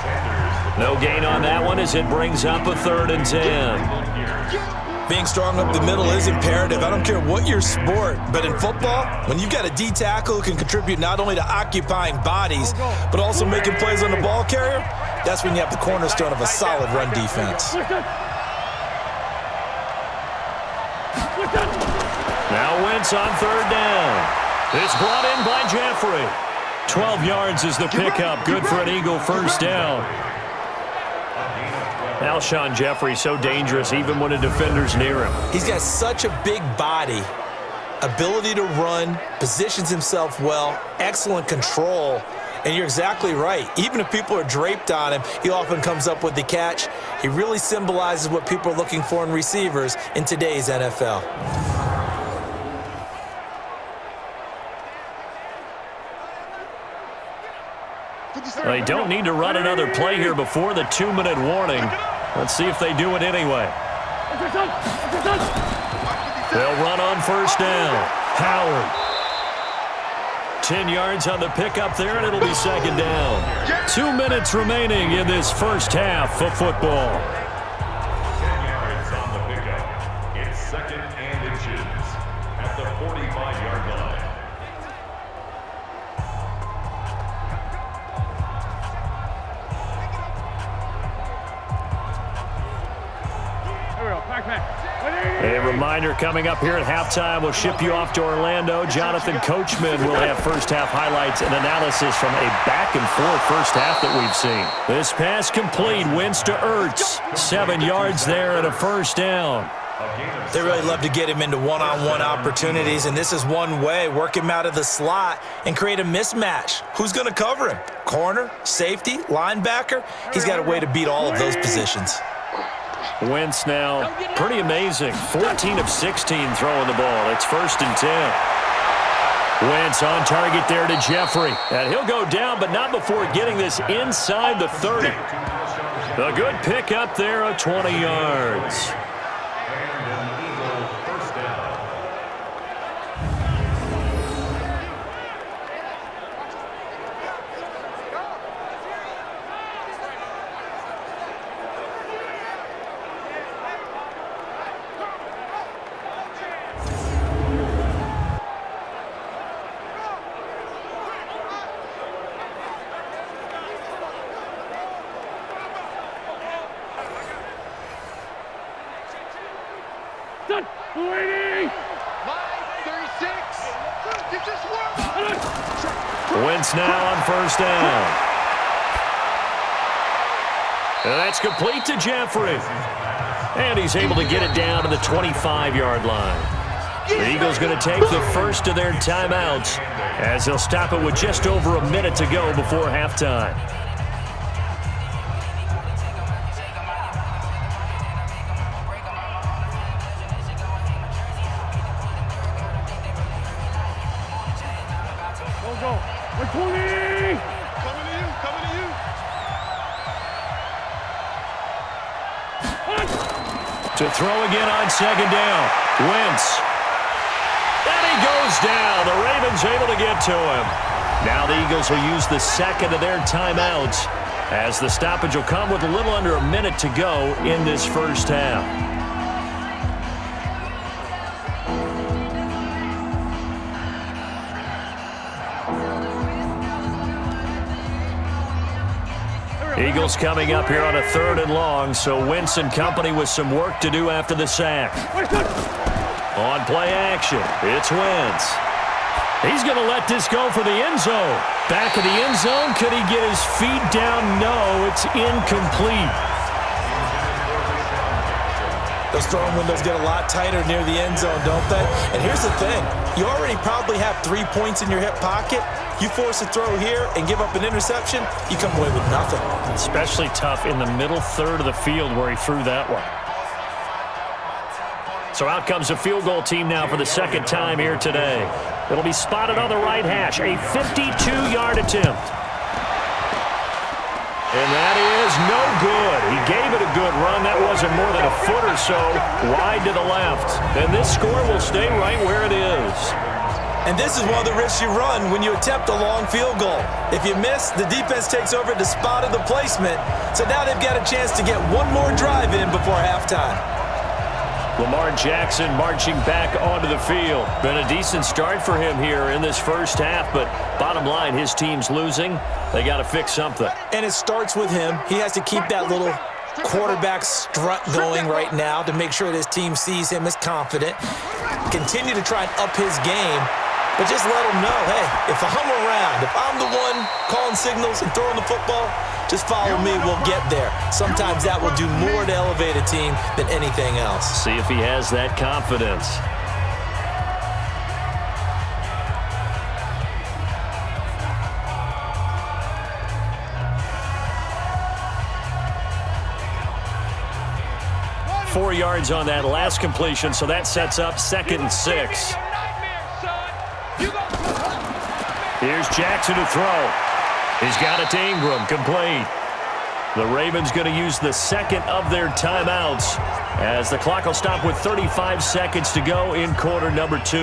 No gain on that one as it brings up a third and 10. Being strong up the middle is imperative. I don't care what your sport, but in football, when you've got a D tackle who can contribute not only to occupying bodies, but also making plays on the ball carrier, that's when you have the cornerstone of a solid run defense. Now Wentz on third down. It's brought in by Jeffrey. 12 yards is the pickup. Good for an Eagle first down. Alshon Jeffrey so dangerous even when a defender's near him. He's got such a big body, ability to run, positions himself well, excellent control. And you're exactly right. Even if people are draped on him, he often comes up with the catch. He really symbolizes what people are looking for in receivers in today's NFL. They don't need to run another play here before the 2-minute warning. Let's see if they do it anyway. They'll run on first down. Howard. 10 yards on the pickup there, and it'll be second down. 2 minutes remaining in this first half of football. 10 yards on the pickup. It's second and inches at the 45-yard line. A reminder coming up here at halftime. We'll ship you off to Orlando. Jonathan Coachman will have first half highlights and analysis from a back-and-forth first half that we've seen. This pass complete. Wentz to Ertz. 7 yards there and a first down. They really love to get him into one-on-one opportunities, and this is one way. Work him out of the slot and create a mismatch. Who's going to cover him? Corner, safety, linebacker? He's got a way to beat all of those positions. Wentz now, pretty amazing. 14 of 16 throwing the ball. It's first and 10. Wentz on target there to Jeffrey. And he'll go down, but not before getting this inside the 30. A good pick up there of 20 yards. Line 36. You just won. Wentz now on first down. And that's complete to Jeffrey. And he's able to get it down to the 25-yard line. The Eagles going to take the first of their timeouts as they'll stop it with just over a minute to go before halftime. Go. We're 20. Coming to you. To throw again on second down. Wentz. And he goes down. The Ravens able to get to him. Now the Eagles will use the second of their timeouts as the stoppage will come with a little under a minute to go in this first half. Eagles coming up here on a 3rd and long, so Wentz and company with some work to do after the sack. On play action, it's Wentz. He's going to let this go for the end zone. Back of the end zone, could he get his feet down? No, it's incomplete. Those throwing windows get a lot tighter near the end zone, don't they? And here's the thing. You already probably have 3 points in your hip pocket. You force a throw here and give up an interception, you come away with nothing. Especially tough in the middle third of the field where he threw that one. So out comes a field goal team now for the second time here today. It'll be spotted on the right hash, a 52-yard attempt. And that is no good. He gave it a good run. That wasn't more than a foot or so wide to the left. And this score will stay right where it is. And this is one of the risks you run when you attempt a long field goal. If you miss, the defense takes over at the spot of the placement. So now they've got a chance to get one more drive in before halftime. Lamar Jackson marching back onto the field. Been a decent start for him here in this first half, but bottom line, his team's losing. They got to fix something. And it starts with him. He has to keep that little quarterback strut going right now to make sure that his team sees him as confident. Continue to try and up his game, but just let him know, hey, if I'm around, if I'm the one calling signals and throwing the football, just follow me, we'll get there. Sometimes that will do more to elevate a team than anything else. See if he has that confidence. Four yards on that last completion, so that sets up 2nd and 6. Here's Jackson to throw. He's got it to Ingram, complete. The Ravens going to use the second of their timeouts as the clock will stop with 35 seconds to go in quarter number 2.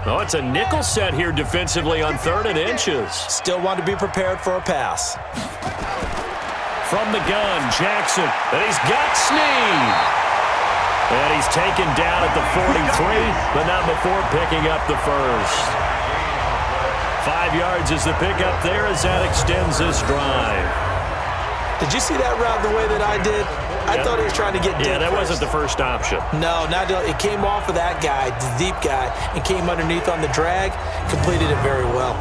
Oh, it's a nickel set here defensively on 3rd and inches. Still want to be prepared for a pass. From the gun, Jackson, and he's got Snead. And he's taken down at the 43, but not before picking up the first. 5 yards is the pickup there as that extends this drive. Did you see that route the way that I did? I thought he was trying to get deep. Yeah, that first. wasn't the first option. No, it came off of that guy, the deep guy, and came underneath on the drag, completed it very well.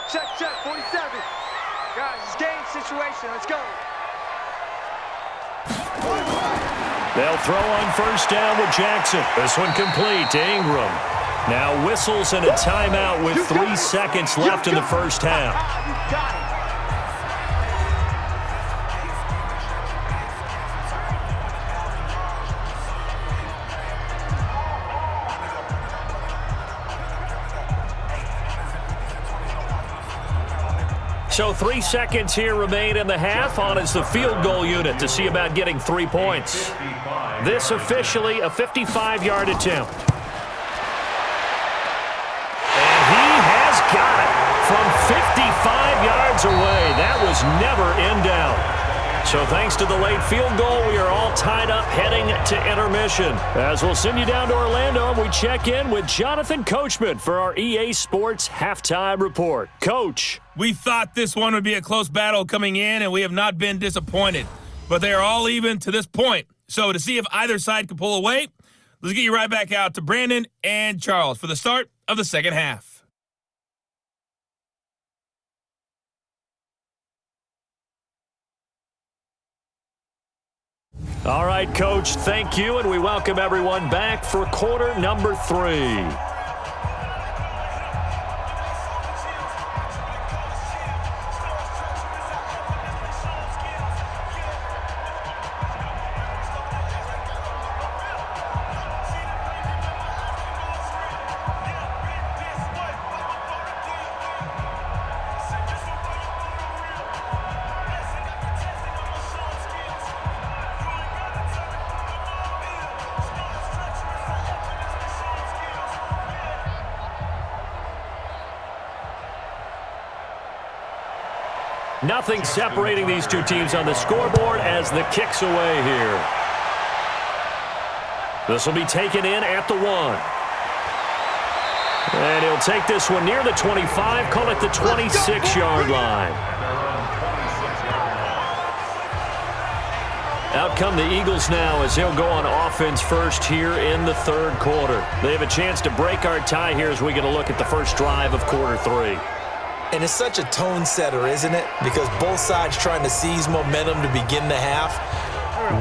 Check, 47. Guys, it's game situation. Let's go. They'll throw on first down with Jackson. This one complete to Ingram. Now whistles and a timeout with 3 seconds left in the first half. You got it. So 3 seconds here remain in the half. On is the field goal unit to see about getting 3 points. This officially a 55-yard attempt. And he has got it from 55 yards away. That was never in doubt. So thanks to the late field goal, we are all tied up heading to intermission. As we'll send you down to Orlando, we check in with Jonathan Coachman for our EA Sports Halftime Report. Coach. We thought this one would be a close battle coming in, and we have not been disappointed. But they are all even to this point. So to see if either side can pull away, let's get you right back out to Brandon and Charles for the start of the second half. All right, Coach, thank you, and we welcome everyone back for quarter number 3. Nothing separating these two teams on the scoreboard as the kick's away here. This will be taken in at the 1. And he'll take this one near the 25, call it the 26-yard line. Out come the Eagles now as they'll go on offense first here in the third quarter. They have a chance to break our tie here as we get a look at the first drive of quarter 3. And it's such a tone setter, isn't it? Because both sides trying to seize momentum to begin the half.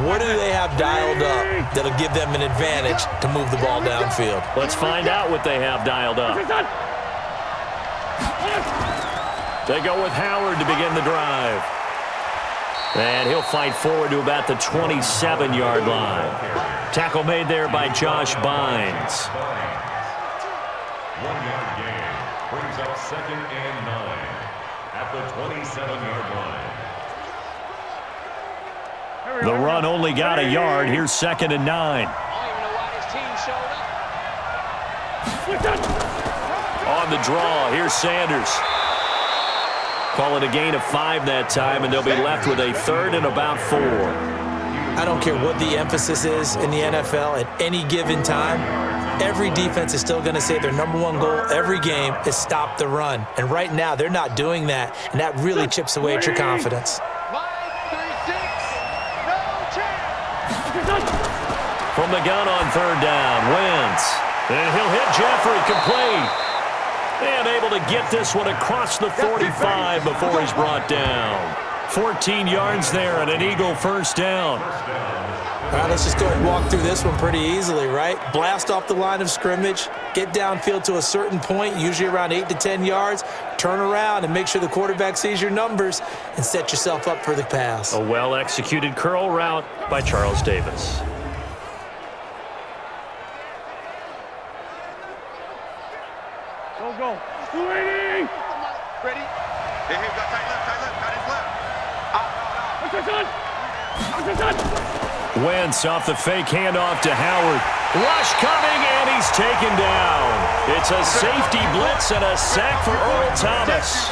What do they have dialed up that'll give them an advantage to move the ball downfield? Let's find out what they have dialed up. They go with Howard to begin the drive. And he'll fight forward to about the 27-yard line. Tackle made there by Josh Bynes. 1-yard gain brings up 2nd and 9 at the 27-yard line. The run only got a yard. Here's 2nd and 9. I don't even know why this team showed up. On the draw, here's Sanders. Call it a gain of 5 that time, and they'll be left with a 3rd and about 4. I don't care what the emphasis is in the NFL at any given time. Every defense is still going to say their number 1 goal every game is stop the run. And right now, they're not doing that, and that really chips away at your confidence. 5-3-6, no chance. From the gun on 3rd down, Wentz. And he'll hit Jeffrey complete. And able to get this one across the 45 before he's brought down. 14 yards there and an Eagle first down. All right, let's just go ahead and walk through this one pretty easily, right? Blast off the line of scrimmage, get downfield to a certain point, usually around 8 to 10 yards, turn around and make sure the quarterback sees your numbers and set yourself up for the pass. A well-executed curl route by Charles Davis. Go. Ready? Hey, got tight left, got his left. Wentz off the fake handoff to Howard. Rush coming, and he's taken down. It's a safety blitz and a sack for Earl Thomas.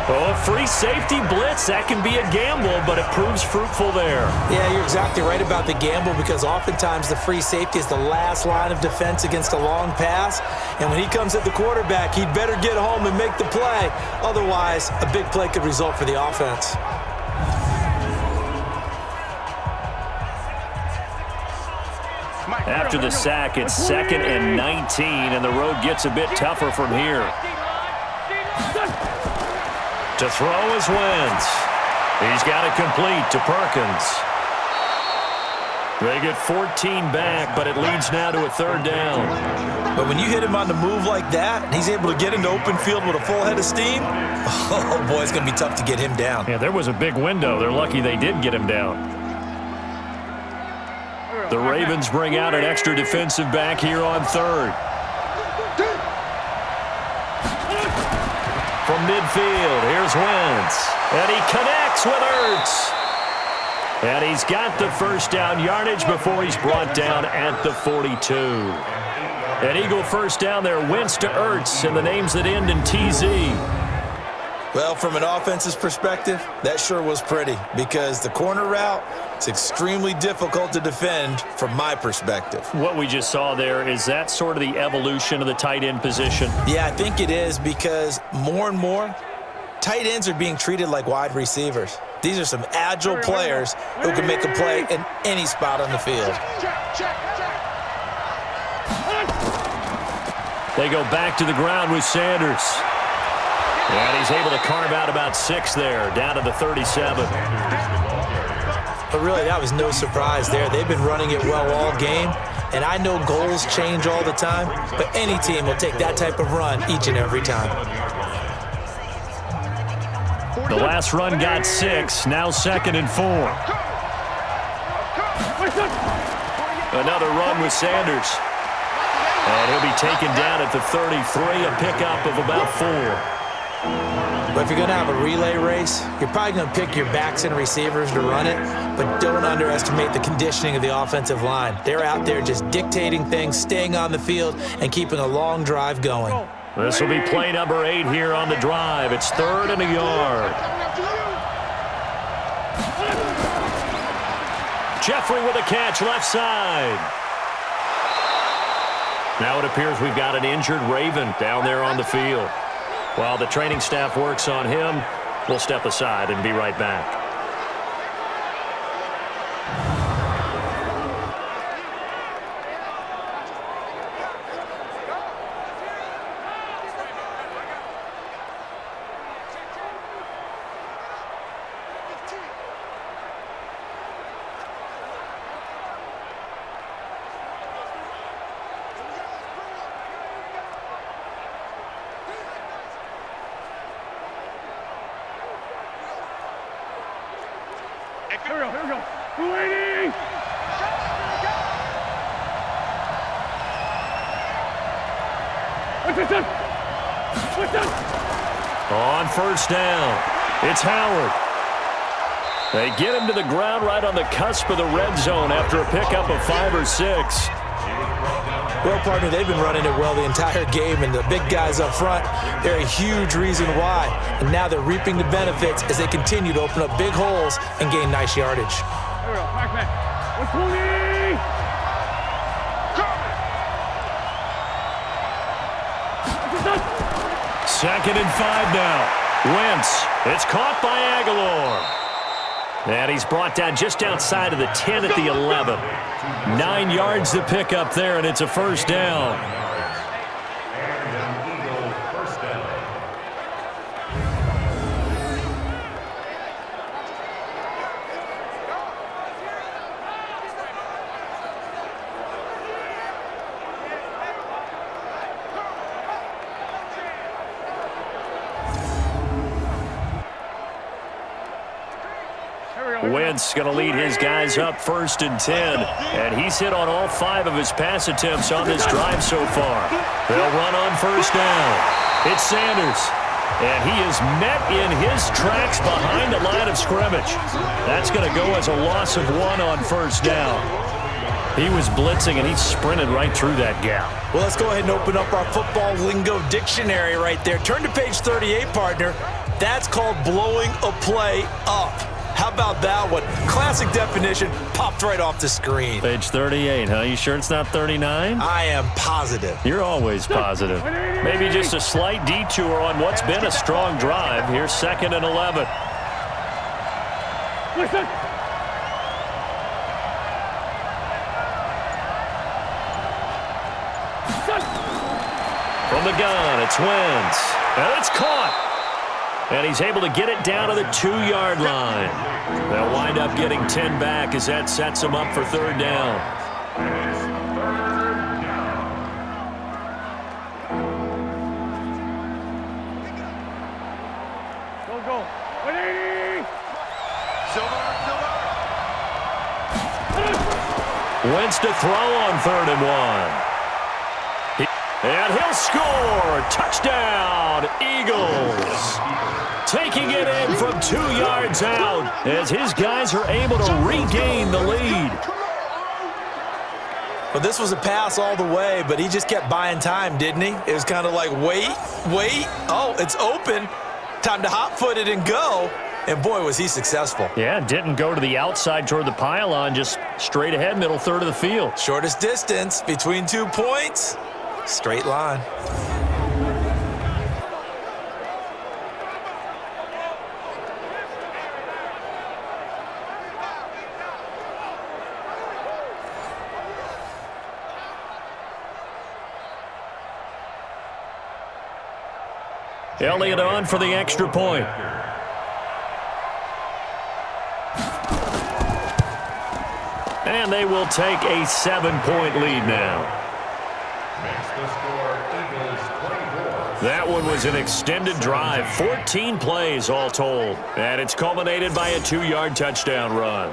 Oh, a free safety blitz, that can be a gamble, but it proves fruitful there. Yeah, you're exactly right about the gamble because oftentimes the free safety is the last line of defense against a long pass. And when he comes at the quarterback, he'd better get home and make the play. Otherwise, a big play could result for the offense. After the sack, it's 2nd and 19, and the road gets a bit tougher from here. To throw is Wentz. He's got it complete to Perkins. They get 14 back, but it leads now to a 3rd down. But when you hit him on the move like that, and he's able to get into open field with a full head of steam, oh boy, it's going to be tough to get him down. Yeah, there was a big window. They're lucky they did get him down. The Ravens bring out an extra defensive back here on 3rd. From midfield, here's Wentz. And he connects with Ertz. And he's got the first down yardage before he's brought down at the 42. An Eagle first down there, Wentz to Ertz, and the names that end in TZ. Well, from an offense's perspective, that sure was pretty because the corner route is extremely difficult to defend from my perspective. What we just saw there, is that sort of the evolution of the tight end position? Yeah, I think it is because more and more, tight ends are being treated like wide receivers. These are some agile players who can make a play in any spot on the field. They go back to the ground with Sanders. And he's able to carve out about 6 there, down to the 37. But really, that was no surprise there. They've been running it well all game. And I know goals change all the time, but any team will take that type of run each and every time. The last run got 6, now 2nd and 4. Another run with Sanders. And he'll be taken down at the 33, a pickup of about 4. But if you're going to have a relay race, you're probably going to pick your backs and receivers to run it, but don't underestimate the conditioning of the offensive line. They're out there just dictating things, staying on the field, and keeping a long drive going. This will be play number 8 here on the drive. It's 3rd and a yard. Jeffrey with a catch left side. Now it appears we've got an injured Raven down there on the field. While the training staff works on him, we'll step aside and be right back. Here we go. Waiting! What's this? On first down, it's Howard. They get him to the ground right on the cusp of the red zone after a pickup of 5 or 6. Well, partner, they've been running it well the entire game, and the big guys up front, they're a huge reason why. And now they're reaping the benefits as they continue to open up big holes and gain nice yardage. Here we go. Back. 120! 2nd and 5 now. Wentz. It's caught by Aguilar. And he's brought down just outside of the 10 at the 11. 9 yards to pick up there, and it's a first down. Wentz going to lead his guys up 1st and 10. And he's hit on all 5 of his pass attempts on this drive so far. They'll run on first down. It's Sanders. And he is met in his tracks behind the line of scrimmage. That's going to go as a loss of 1 on first down. He was blitzing, and he sprinted right through that gap. Well, let's go ahead and open up our football lingo dictionary right there. Turn to page 38, partner. That's called blowing a play up. How about that one? Classic definition popped right off the screen. Page 38, huh? You sure it's not 39? I am positive. You're always positive. Maybe just a slight detour on what's been a strong drive. Here's 2nd and 11. Listen! From the gun, it's Wentz. And it's caught. And he's able to get it down to the 2-yard line. They'll wind up getting 10 back as that sets them up for 3rd down. Go. 180! Wentz to throw on 3rd and 1. And he'll score. Touchdown, Eagles. Taking it in from 2 yards out as his guys are able to regain the lead. Well, this was a pass all the way, but he just kept buying time, didn't he? It was kind of like, wait. Oh, it's open. Time to hot-foot it and go. And boy, was he successful. Yeah, didn't go to the outside toward the pylon, just straight ahead, middle third of the field. Shortest distance between 2 points, straight line. Elliott on for the extra point. And they will take a 7-point lead now. Makes the score Eagles 24. That one was an extended drive, 14 plays all told. And it's culminated by a 2-yard touchdown run.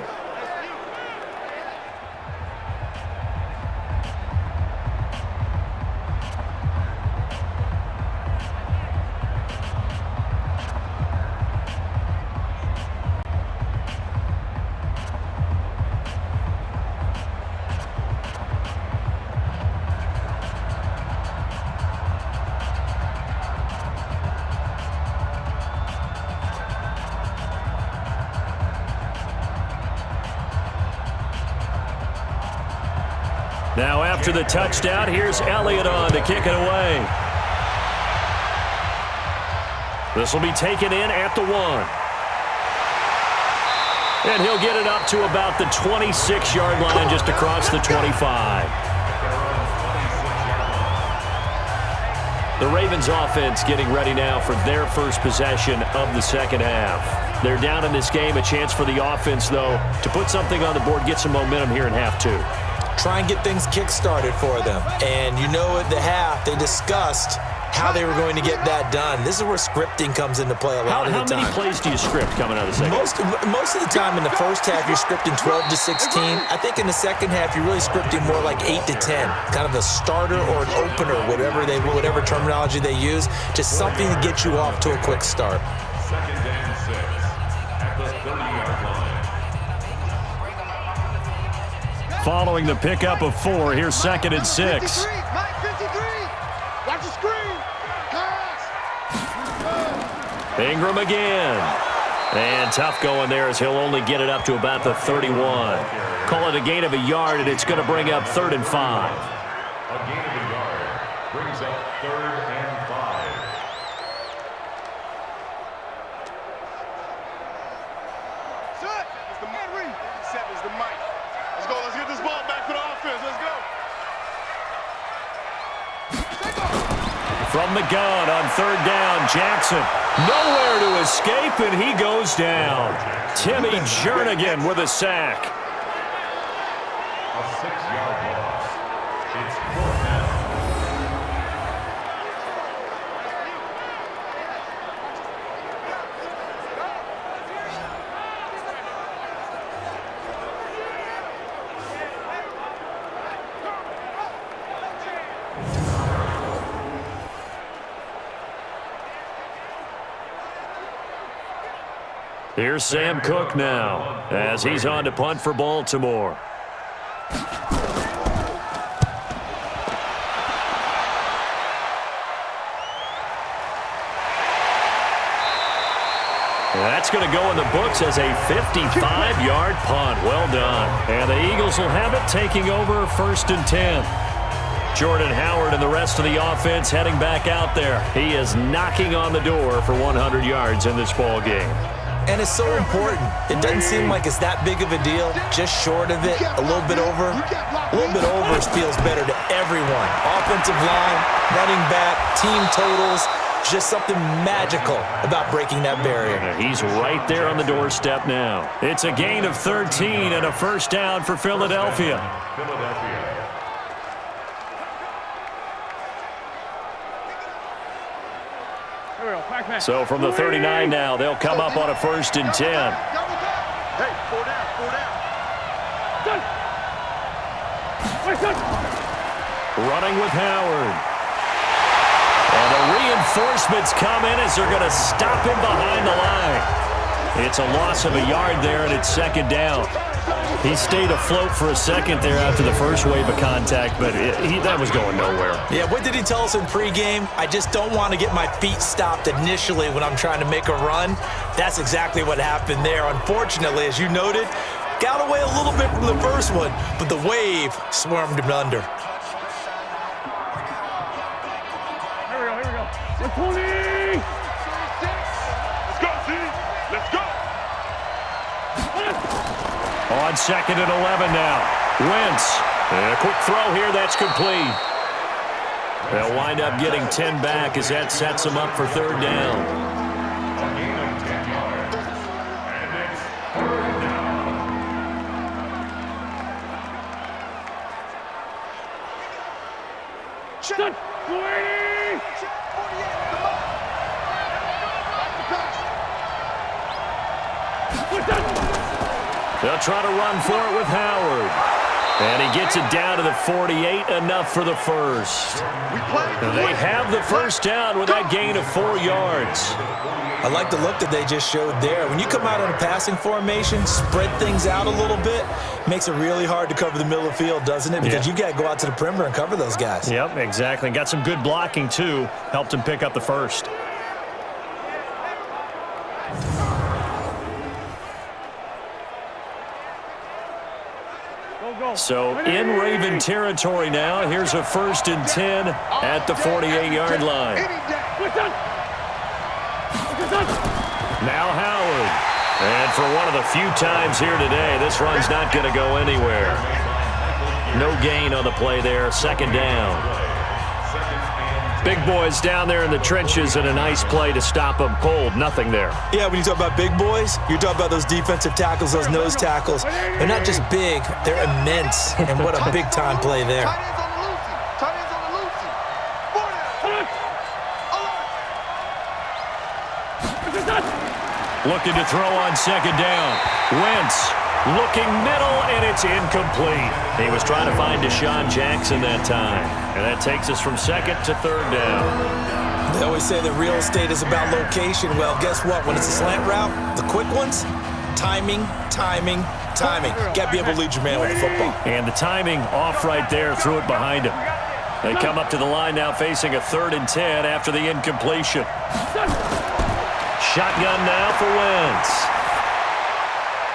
Now after the touchdown, here's Elliott on to kick it away. This will be taken in at the 1. And he'll get it up to about the 26-yard line, just across the 25. The Ravens offense getting ready now for their first possession of the second half. They're down in this game, a chance for the offense, though, to put something on the board, get some momentum here in half 2. Try and get things kick-started for them. And you know at the half, they discussed how they were going to get that done. This is where scripting comes into play a lot of the time. How many plays do you script coming out of the second? Most of the time in the first half, you're scripting 12 to 16. I think in the second half, you're really scripting more like 8 to 10. Kind of a starter or an opener, whatever terminology they use, just something to get you off to a quick start. Second and 6 at the 30-yard line. Following the pickup of 4, here's second and 6. Mike 53. Watch the screen. Pass. Ingram again. And tough going there as he'll only get it up to about the 31. Call it a gain of a yard, and it's going to bring up 3rd and 5. A gain of a yard brings up 3rd and 5. Set. It's the man read. 7 is the mic. Let's go. Let's get this ball back for the offense. Let's go. From the gun on 3rd down, Jackson. Nowhere to escape, and he goes down. Timmy Jernigan with a sack. A 6-yard loss. It's 4th down. Here's Sam Cook now as he's on to punt for Baltimore. That's going to go in the books as a 55-yard punt. Well done. And the Eagles will have it, taking over 1st and 10. Jordan Howard and the rest of the offense heading back out there. He is knocking on the door for 100 yards in this ball game. And it's so important. It doesn't seem like it's that big of a deal. Just short of it, a little bit over. A little bit over feels better to everyone. Offensive line, running back, team totals. Just something magical about breaking that barrier. He's right there on the doorstep now. It's a gain of 13 and a 1st down for Philadelphia. So from the 39 now, they'll come up on a 1st and 10. Hey, 4 down, 4 down. Running with Howard. And the reinforcements come in as they're going to stop him behind the line. It's a loss of a yard there, and it's 2nd down. He stayed afloat for a second there after the first wave of contact, but that was going nowhere. Yeah, what did he tell us in pregame? I just don't want to get my feet stopped initially when I'm trying to make a run. That's exactly what happened there. Unfortunately, as you noted, got away a little bit from the first one, but the wave swarmed him under. Here we go. 120! Let's go, team. Let's go. On 2nd and 11 now. Wentz. And a quick throw here. That's complete. They'll wind up getting 10 back as that sets them up for 3rd down. A gain of 10 yards. And it's 3rd down. Done. 280! They'll try to run for it with Howard. And he gets it down to the 48, enough for the first. They have the first down with that gain of 4 yards. I like the look that they just showed there. When you come out in a passing formation, spread things out a little bit, makes it really hard to cover the middle of the field, doesn't it? Because you got to go out to the perimeter and cover those guys. Yep, exactly. Got some good blocking, too. Helped him pick up the first. So in Raven territory now. Here's a 1st and 10 at the 48-yard line. Now Howard. And for one of the few times here today, this run's not going to go anywhere. No gain on the play there. 2nd down. Big boys down there in the trenches, and a nice play to stop them cold. Nothing there. Yeah, when you talk about big boys, you're talking about those defensive tackles, those nose tackles. They're not just big, they're immense. And what a big-time play there. Looking to throw on 2nd down. Wentz looking middle, and it's incomplete. He was trying to find Deshaun Jackson that time. And that takes us from 2nd to 3rd down. They always say that real estate is about location. Well, guess what? When it's a slant route, the quick ones, timing. Got to be able to lead your man with the football. And the timing off right there, threw it behind him. They come up to the line now facing a 3rd and 10 after the incompletion. Shotgun now for Wentz.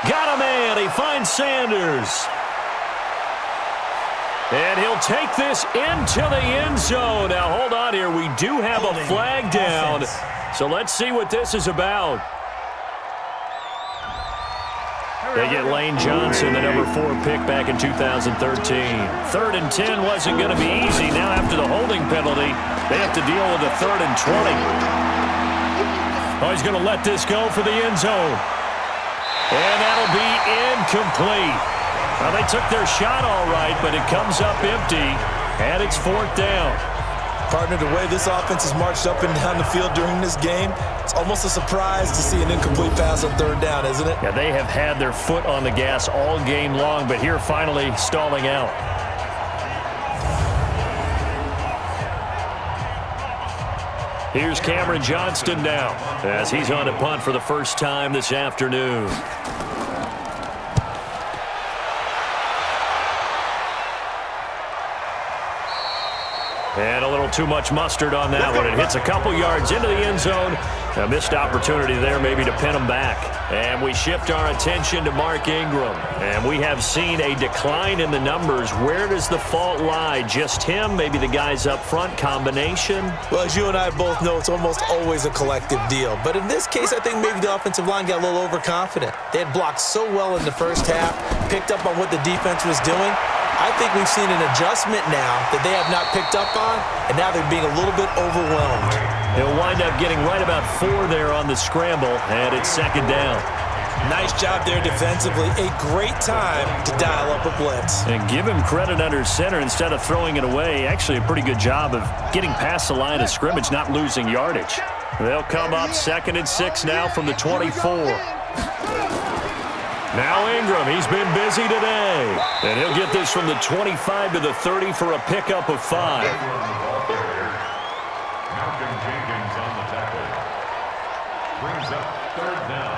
Got a man. He finds Sanders. And he'll take this into the end zone. Now, hold on here. We do have a flag down. So let's see what this is about. They get Lane Johnson, the number 4 pick back in 2013. 3rd and 10 wasn't going to be easy. Now, after the holding penalty, they have to deal with a 3rd and 20. Oh, he's going to let this go for the end zone. And that'll be incomplete. Well, they took their shot all right, but it comes up empty, and it's 4th down. Partner, the way this offense has marched up and down the field during this game, it's almost a surprise to see an incomplete pass on 3rd down, isn't it? Yeah, they have had their foot on the gas all game long, but here finally stalling out. Here's Cameron Johnston now as he's on to punt for the first time this afternoon. And a little too much mustard on that one. It hits a couple yards into the end zone. A missed opportunity there maybe to pin them back. And we shift our attention to Mark Ingram. And we have seen a decline in the numbers. Where does the fault lie? Just him? Maybe the guys up front? Combination? Well, as you and I both know, it's almost always a collective deal. But in this case, I think maybe the offensive line got a little overconfident. They had blocked so well in the first half, picked up on what the defense was doing. I think we've seen an adjustment now that they have not picked up on, and now they're being a little bit overwhelmed. He'll wind up getting right about 4 there on the scramble, and it's 2nd down. Nice job there defensively. A great time to dial up a blitz. And give him credit under center instead of throwing it away. Actually, a pretty good job of getting past the line of scrimmage, not losing yardage. They'll come up 2nd and 6 now from the 24. Now Ingram, he's been busy today. And he'll get this from the 25 to the 30 for a pickup of 5. Malcolm Jenkins on the tackle. Brings up 3rd down.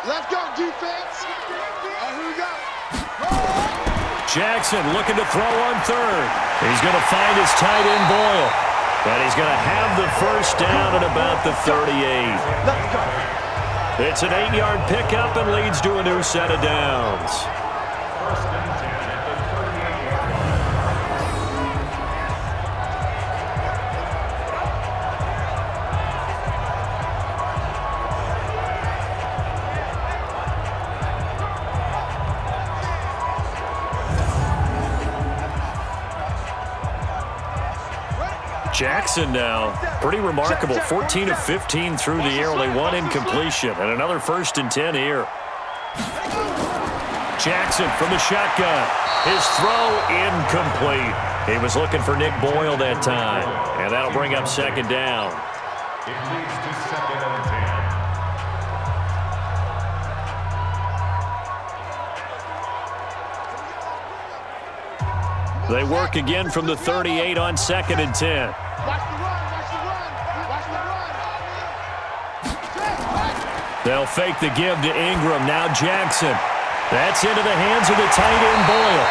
Let's go, defense. And here we go. Jackson looking to throw on third. He's going to find his tight end Boyle. And he's going to have the first down at about the 38. Let's go. It's an 8-yard pickup and leads to a new set of downs. First and 10 at the 38-yard Jackson now, pretty remarkable. 14 of 15 through the air, only one incompletion, and another first and 10 here. Jackson from the shotgun. His throw incomplete. He was looking for Nick Boyle that time, and that'll bring up second down. It leads to second and 10. They work again from the 38 on second and 10. Watch the run, watch the run, watch the run. They'll fake the give to Ingram. Now Jackson. That's into the hands of the tight end Boyle.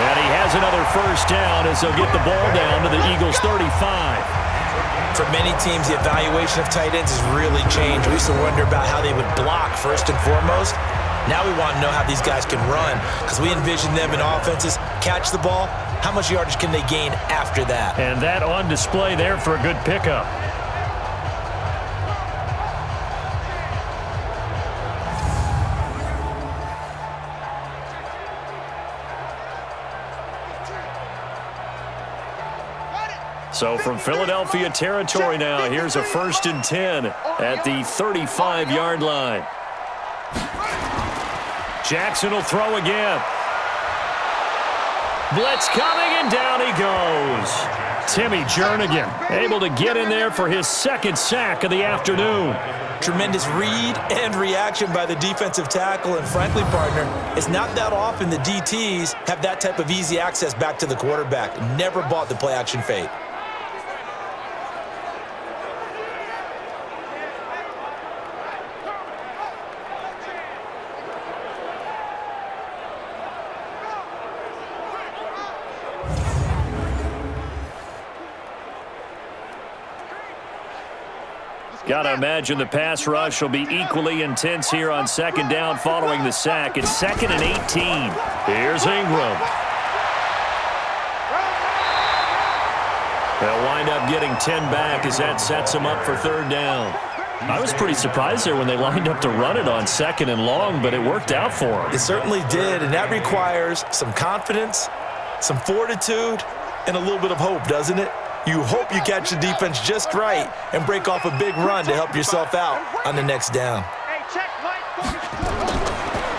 And he has another first down as they'll get the ball down to the Eagles' 35. For many teams, the evaluation of tight ends has really changed. We used to wonder about how they would block first and foremost. Now we want to know how these guys can run because we envision them in offenses, catch the ball, how much yardage can they gain after that? And that on display there for a good pickup. So from Philadelphia territory now, here's a first and 10 at the 35-yard line. Jackson will throw again. Blitz coming, and down he goes. Timmy Jernigan able to get in there for his second sack of the afternoon. Tremendous read and reaction by the defensive tackle, and frankly, partner, it's not that often the DTs have that type of easy access back to the quarterback. Never bought the play-action fake. Got to imagine the pass rush will be equally intense here on second down following the sack. It's second and 18. Here's Ingram. They'll wind up getting 10 back as that sets them up for third down. I was pretty surprised there when they lined up to run it on second and long, but it worked out for them. It certainly did, and that requires some confidence, some fortitude, and a little bit of hope, doesn't it? You hope you catch the defense just right and break off a big run to help yourself out on the next down.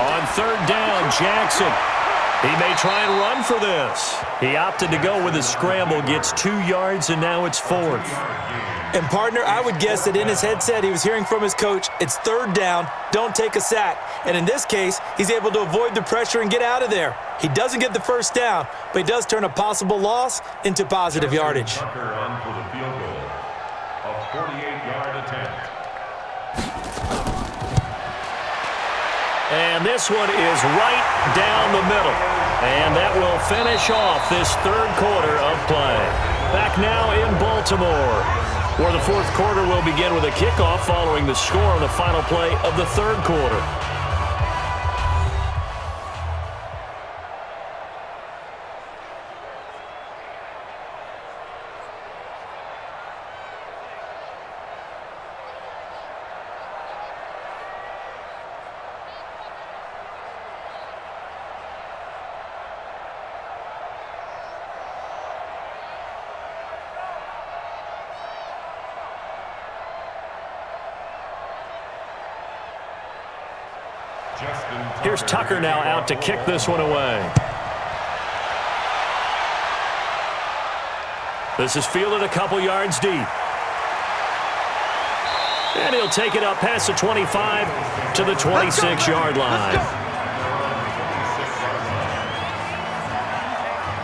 On third down, Jackson. He may try and run for this. He opted to go with a scramble, gets 2 yards, and now it's fourth. And, partner, I would guess that in his headset he was hearing from his coach, it's third down, don't take a sack. And in this case, he's able to avoid the pressure and get out of there. He doesn't get the first down, but he does turn a possible loss into positive yardage. Tucker on for the field goal. A 48-yard attempt. And this one is right down the middle. And that will finish off this third quarter of play. Back now in Baltimore, where the fourth quarter will begin with a kickoff following the score on the final play of the third quarter. Here's Tucker now out to kick this one away. This is fielded a couple yards deep. And he'll take it up past the 25 to the 26-yard line.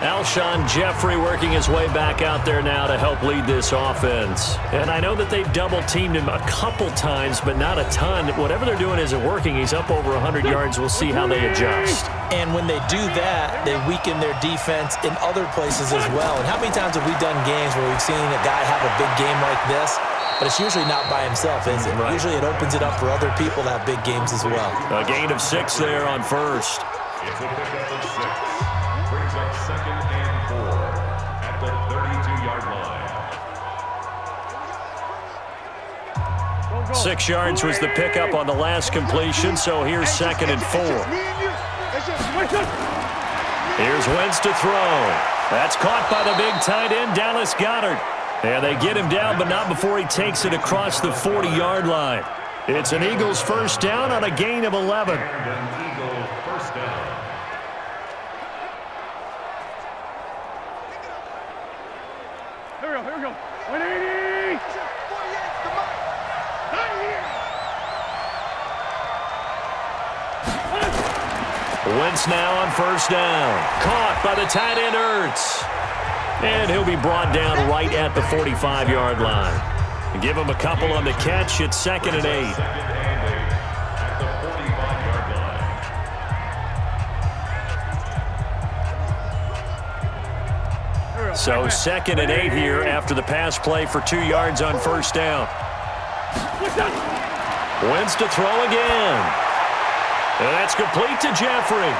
Alshon Jeffrey working his way back out there now to help lead this offense. And I know that they've double-teamed him a couple times, but not a ton. Whatever they're doing isn't working. He's up over 100 yards. We'll see how they adjust. And when they do that, they weaken their defense in other places as well. And how many times have we done games where we've seen a guy have a big game like this? But it's usually not by himself, is it? Right. Usually it opens it up for other people to have big games as well. A gain of 6 there on first. It's a pickup of 6. Brings up 2nd and 4 at the 32-yard line. 6 yards was the pickup on the last completion, so here's 2nd and 4. Here's Wentz to throw. That's caught by the big tight end, Dallas Goedert. And they get him down, but not before he takes it across the 40-yard line. It's an Eagles first down on a gain of 11. And an Eagle first down. Here we go. 180. Wentz now on first down. Caught by the tight end, Ertz. And he'll be brought down right at the 45-yard line. Give him a couple on the catch. It's 2nd and 8. 2nd and 8 at the 45-yard line. So 2nd and 8 here after the pass play for 2 yards on first down. Wentz to throw again. And that's complete to Jeffrey.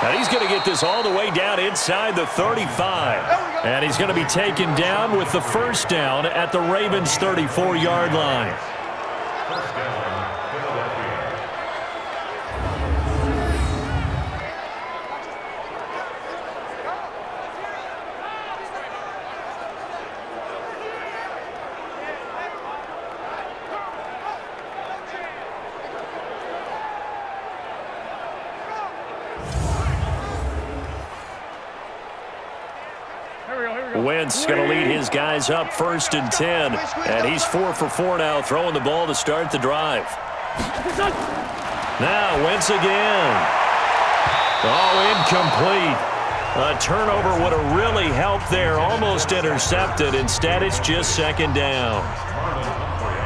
And he's going to get this all the way down inside the 35. And he's going to be taken down with the first down at the Ravens' 34-yard line. First down, Philadelphia. Wentz going to lead his guys up 1st and 10. And he's 4 for 4 now, throwing the ball to start the drive. Now Wentz again. Oh, incomplete. A turnover would have really helped there. Almost intercepted. Instead, it's just 2nd down.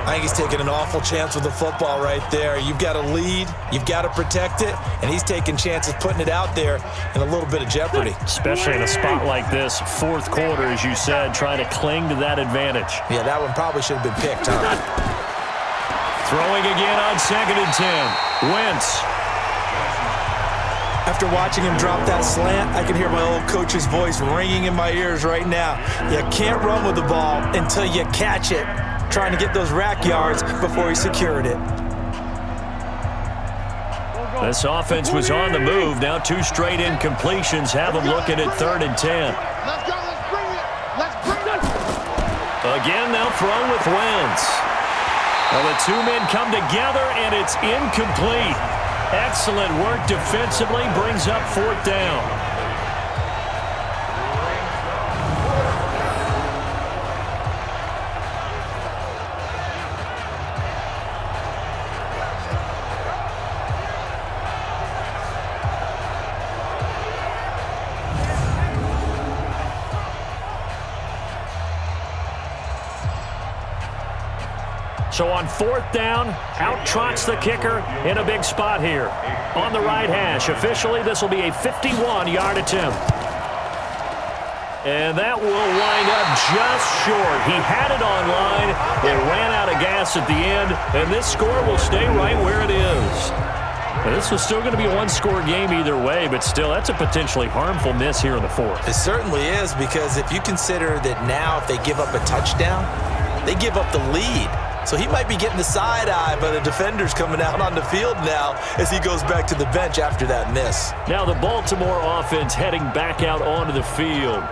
I think he's taking an awful chance with the football right there. You've got to lead, you've got to protect it, and he's taking chances putting it out there in a little bit of jeopardy. Especially in a spot like this, 4th quarter, as you said, trying to cling to that advantage. Yeah, that one probably should have been picked, huh? Throwing again on 2nd and 10. Wentz. After watching him drop that slant, I can hear my old coach's voice ringing in my ears right now. You can't run with the ball until you catch it. Trying to get those rack yards before he secured it. This offense was on the move. Now 2 straight incompletions have them looking at 3rd and 10. Let's go. Let's bring it. Let's bring it. Again, they'll throw with Wentz. Well, the 2 men come together, and it's incomplete. Excellent work defensively. Brings up 4th down. So on 4th down, out trots the kicker in a big spot here. On the right hash, officially this will be a 51-yard attempt. And that will wind up just short. He had it on line. It ran out of gas at the end, and this score will stay right where it is. Now, this was still going to be a 1-score game either way, but still, that's a potentially harmful miss here in the 4th. It certainly is, because if you consider that now if they give up a touchdown, they give up the lead. So he might be getting the side eye by the defenders coming out on the field now as he goes back to the bench after that miss. Now the Baltimore offense heading back out onto the field.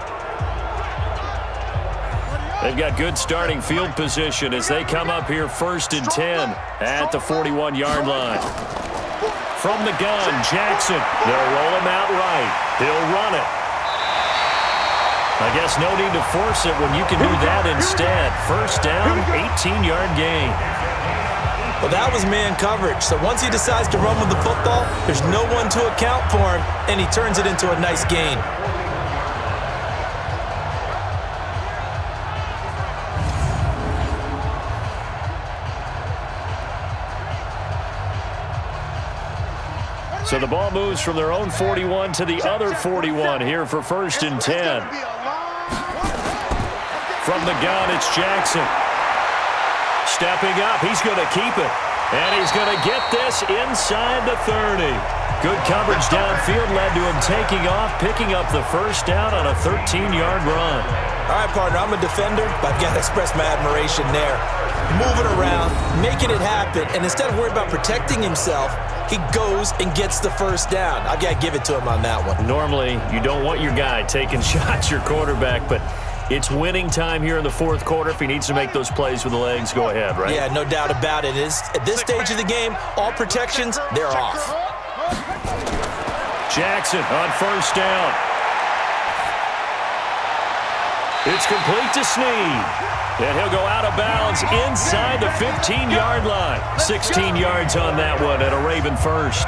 They've got good starting field position as they come up here 1st and 10 at the 41-yard line. From the gun, Jackson. They'll roll him out right. He'll run it. I guess no need to force it when you can do that instead. First down, 18-yard gain. Well, that was man coverage. So once he decides to run with the football, there's no one to account for him, and he turns it into a nice gain. So the ball moves from their own 41 to the other 41 here for 1st and 10. From the gun, it's Jackson. Stepping up, he's going to keep it. And he's going to get this inside the 30. Good coverage downfield led to him taking off, picking up the first down on a 13-yard run. All right, partner, I'm a defender, but I've got to express my admiration there. Moving around, making it happen, and instead of worrying about protecting himself, he goes and gets the first down. I've got to give it to him on that one. Normally, you don't want your guy taking shots, your quarterback, but it's winning time here in the 4th quarter. If he needs to make those plays with the legs, go ahead, right? Yeah, no doubt about it. At this stage of the game, all protections, they're off. Jackson on 1st down. It's complete to Snead. And he'll go out of bounds inside the 15-yard line. 16 yards on that one at a Raven first.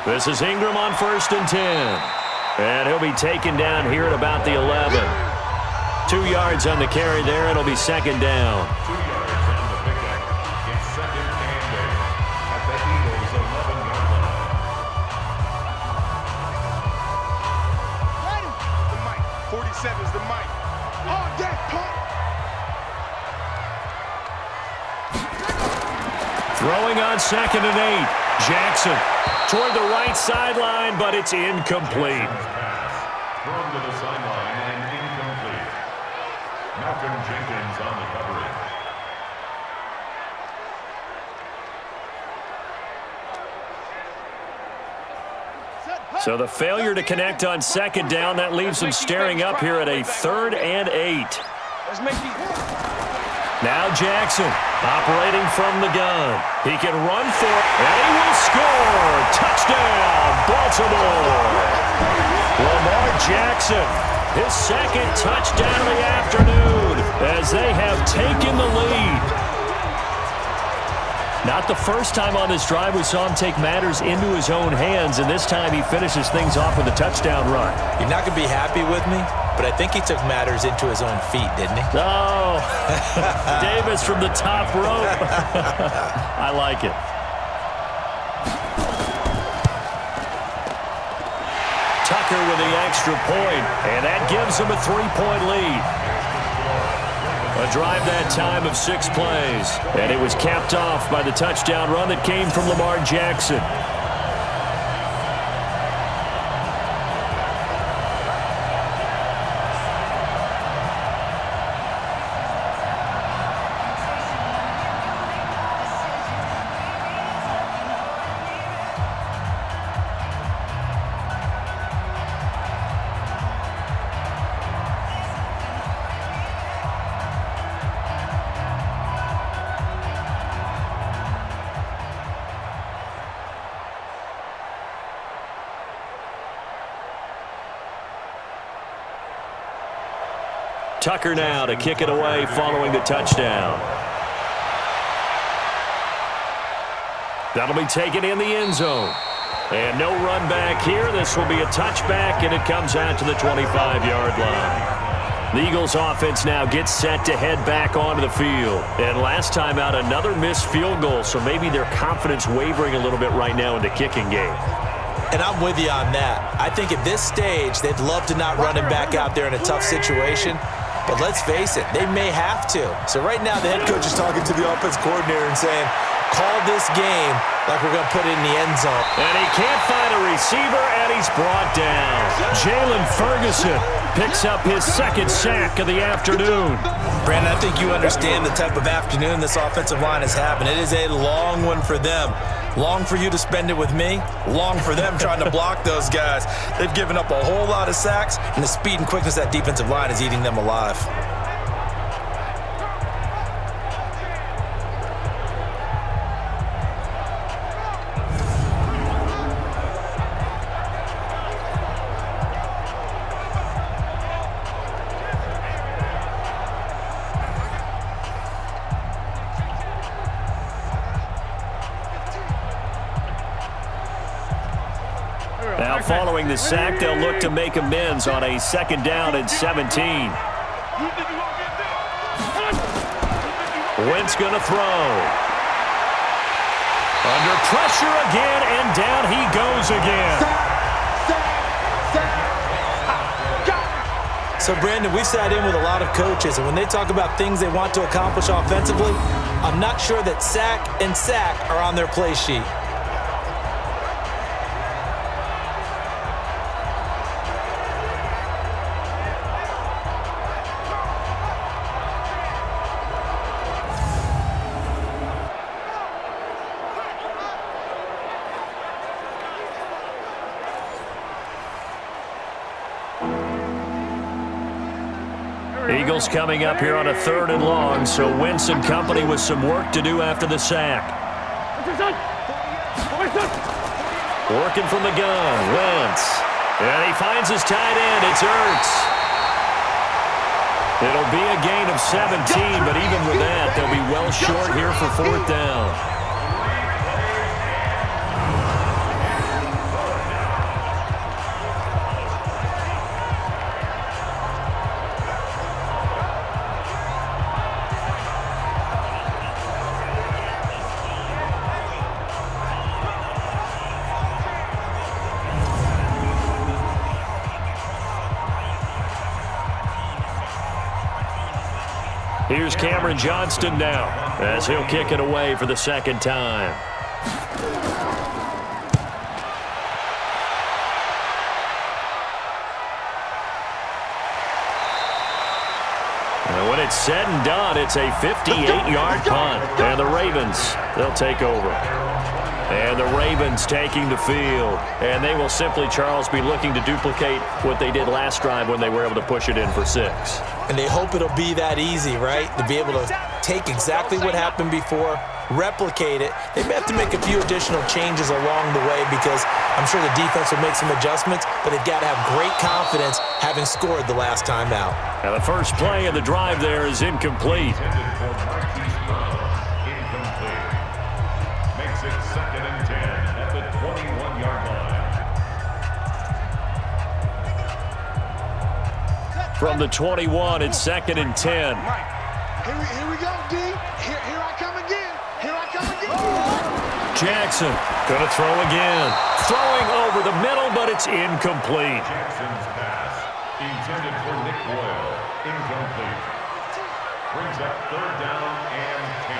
This is Ingram on 1st and 10. And he'll be taken down here at about the 11. 2 yards on the carry there. It'll be 2nd down. 2 yards on the pickup. It's 2nd and 8 at the Eagles' 11-yard line. The mic. 47's the mic. Oh, that pump. Throwing on 2nd and 8. Jackson toward the right sideline, but it's incomplete. Thrown to the sideline and incomplete. Malcolm Jenkins on the coverage. So the failure to connect on 2nd down, that leaves them staring up here at a 3rd and 8. Let's make these. Now Jackson operating from the gun. He can run for it, and he will score. Touchdown, Baltimore. Lamar Jackson, his 2nd touchdown of the afternoon as they have taken the lead. Not the first time on this drive we saw him take matters into his own hands, and this time he finishes things off with a touchdown run. You're not going to be happy with me, but I think he took matters into his own feet, didn't he? Oh, Davis from the top rope. I like it. Tucker with the extra point, and that gives him a 3-point lead. A drive that time of 6 plays, and it was capped off by the touchdown run that came from Lamar Jackson. Tucker now to kick it away following the touchdown. That'll be taken in the end zone. And no run back here. This will be a touchback, and it comes out to the 25-yard line. The Eagles offense now gets set to head back onto the field. And last time out, another missed field goal, so maybe their confidence wavering a little bit right now in the kicking game. And I'm with you on that. I think at this stage, they'd love to not run him back out there in a tough situation. But let's face it, they may have to. So right now, the head coach is talking to the offense coordinator and saying, call this game like we're going to put it in the end zone. And he can't find a receiver, and he's brought down. Jalen Ferguson picks up his 2nd sack of the afternoon. Brandon, I think you understand the type of afternoon this offensive line is having. It is a long one for them. Long for you to spend it with me. Long for them trying to block those guys. They've given up a whole lot of sacks, and the speed and quickness of that defensive line is eating them alive. Now following the sack, they'll look to make amends on a 2nd down and 17. Wentz going to throw. Under pressure again, and down he goes again. So, Brandon, we've sat in with a lot of coaches, and when they talk about things they want to accomplish offensively, I'm not sure that sack and sack are on their play sheet. Eagles coming up here on a 3rd and long, so Wentz and company with some work to do after the sack. Working from the gun, Wentz. And he finds his tight end, it's Ertz. It'll be a gain of 17, but even with that, they'll be well short here for 4th down. Here's Cameron Johnston now, as he'll kick it away for the 2nd time. And when it's said and done, it's a 58-yard punt. And the Ravens, they'll take over. And the Ravens taking the field. And they will simply, Charles, be looking to duplicate what they did last drive when they were able to push it in for 6. And they hope it'll be that easy, right? To be able to take exactly what happened before, replicate it. They may have to make a few additional changes along the way because I'm sure the defense will make some adjustments, but they've got to have great confidence having scored the last time out. Now the first play of the drive there is incomplete. Makes it 2nd and 10 at the 21-yard line. From the 21, it's 2nd and 10. Here we go, D. Here I come again. Here I come again. Jackson going to throw again. Throwing over the middle, but it's incomplete. Jackson's pass, intended for Nick Boyle, incomplete. Brings up 3rd down and 10.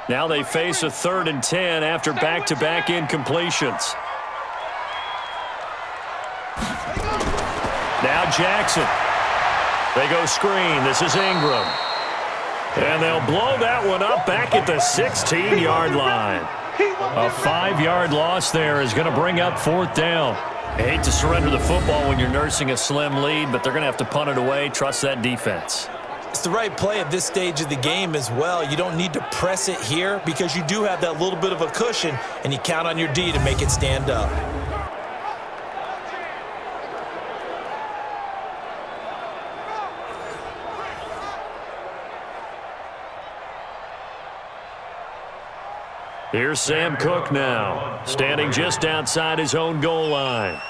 Now they face a 3rd and 10 after back-to-back incompletions. Now Jackson. They go screen. This is Ingram. And they'll blow that one up back at the 16-yard line. A 5-yard loss there is going to bring up 4th down. I hate to surrender the football when you're nursing a slim lead, but they're going to have to punt it away. Trust that defense. It's the right play at this stage of the game as well. You don't need to press it here because you do have that little bit of a cushion, and you count on your D to make it stand up. Here's Sam Cook now, standing just outside his own goal line.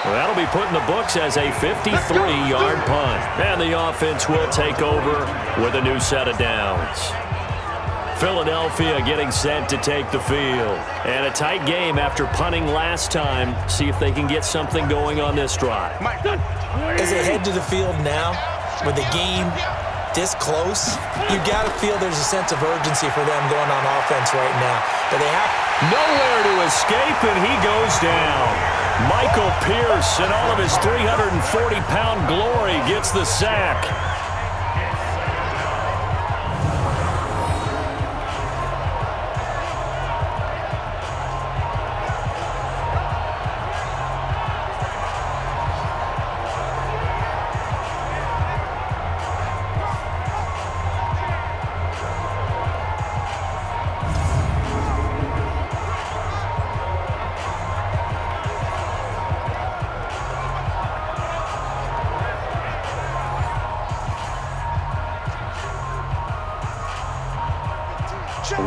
That'll be put in the books as a 53-yard punt. And the offense will take over with a new set of downs. Philadelphia getting set to take the field. And a tight game after punting last time. See if they can get something going on this drive. As they head to the field now, with the game this close, you got to feel there's a sense of urgency for them going on offense right now. But they have nowhere to escape, and he goes down. Michael Pierce, in all of his 340-pound glory, gets the sack.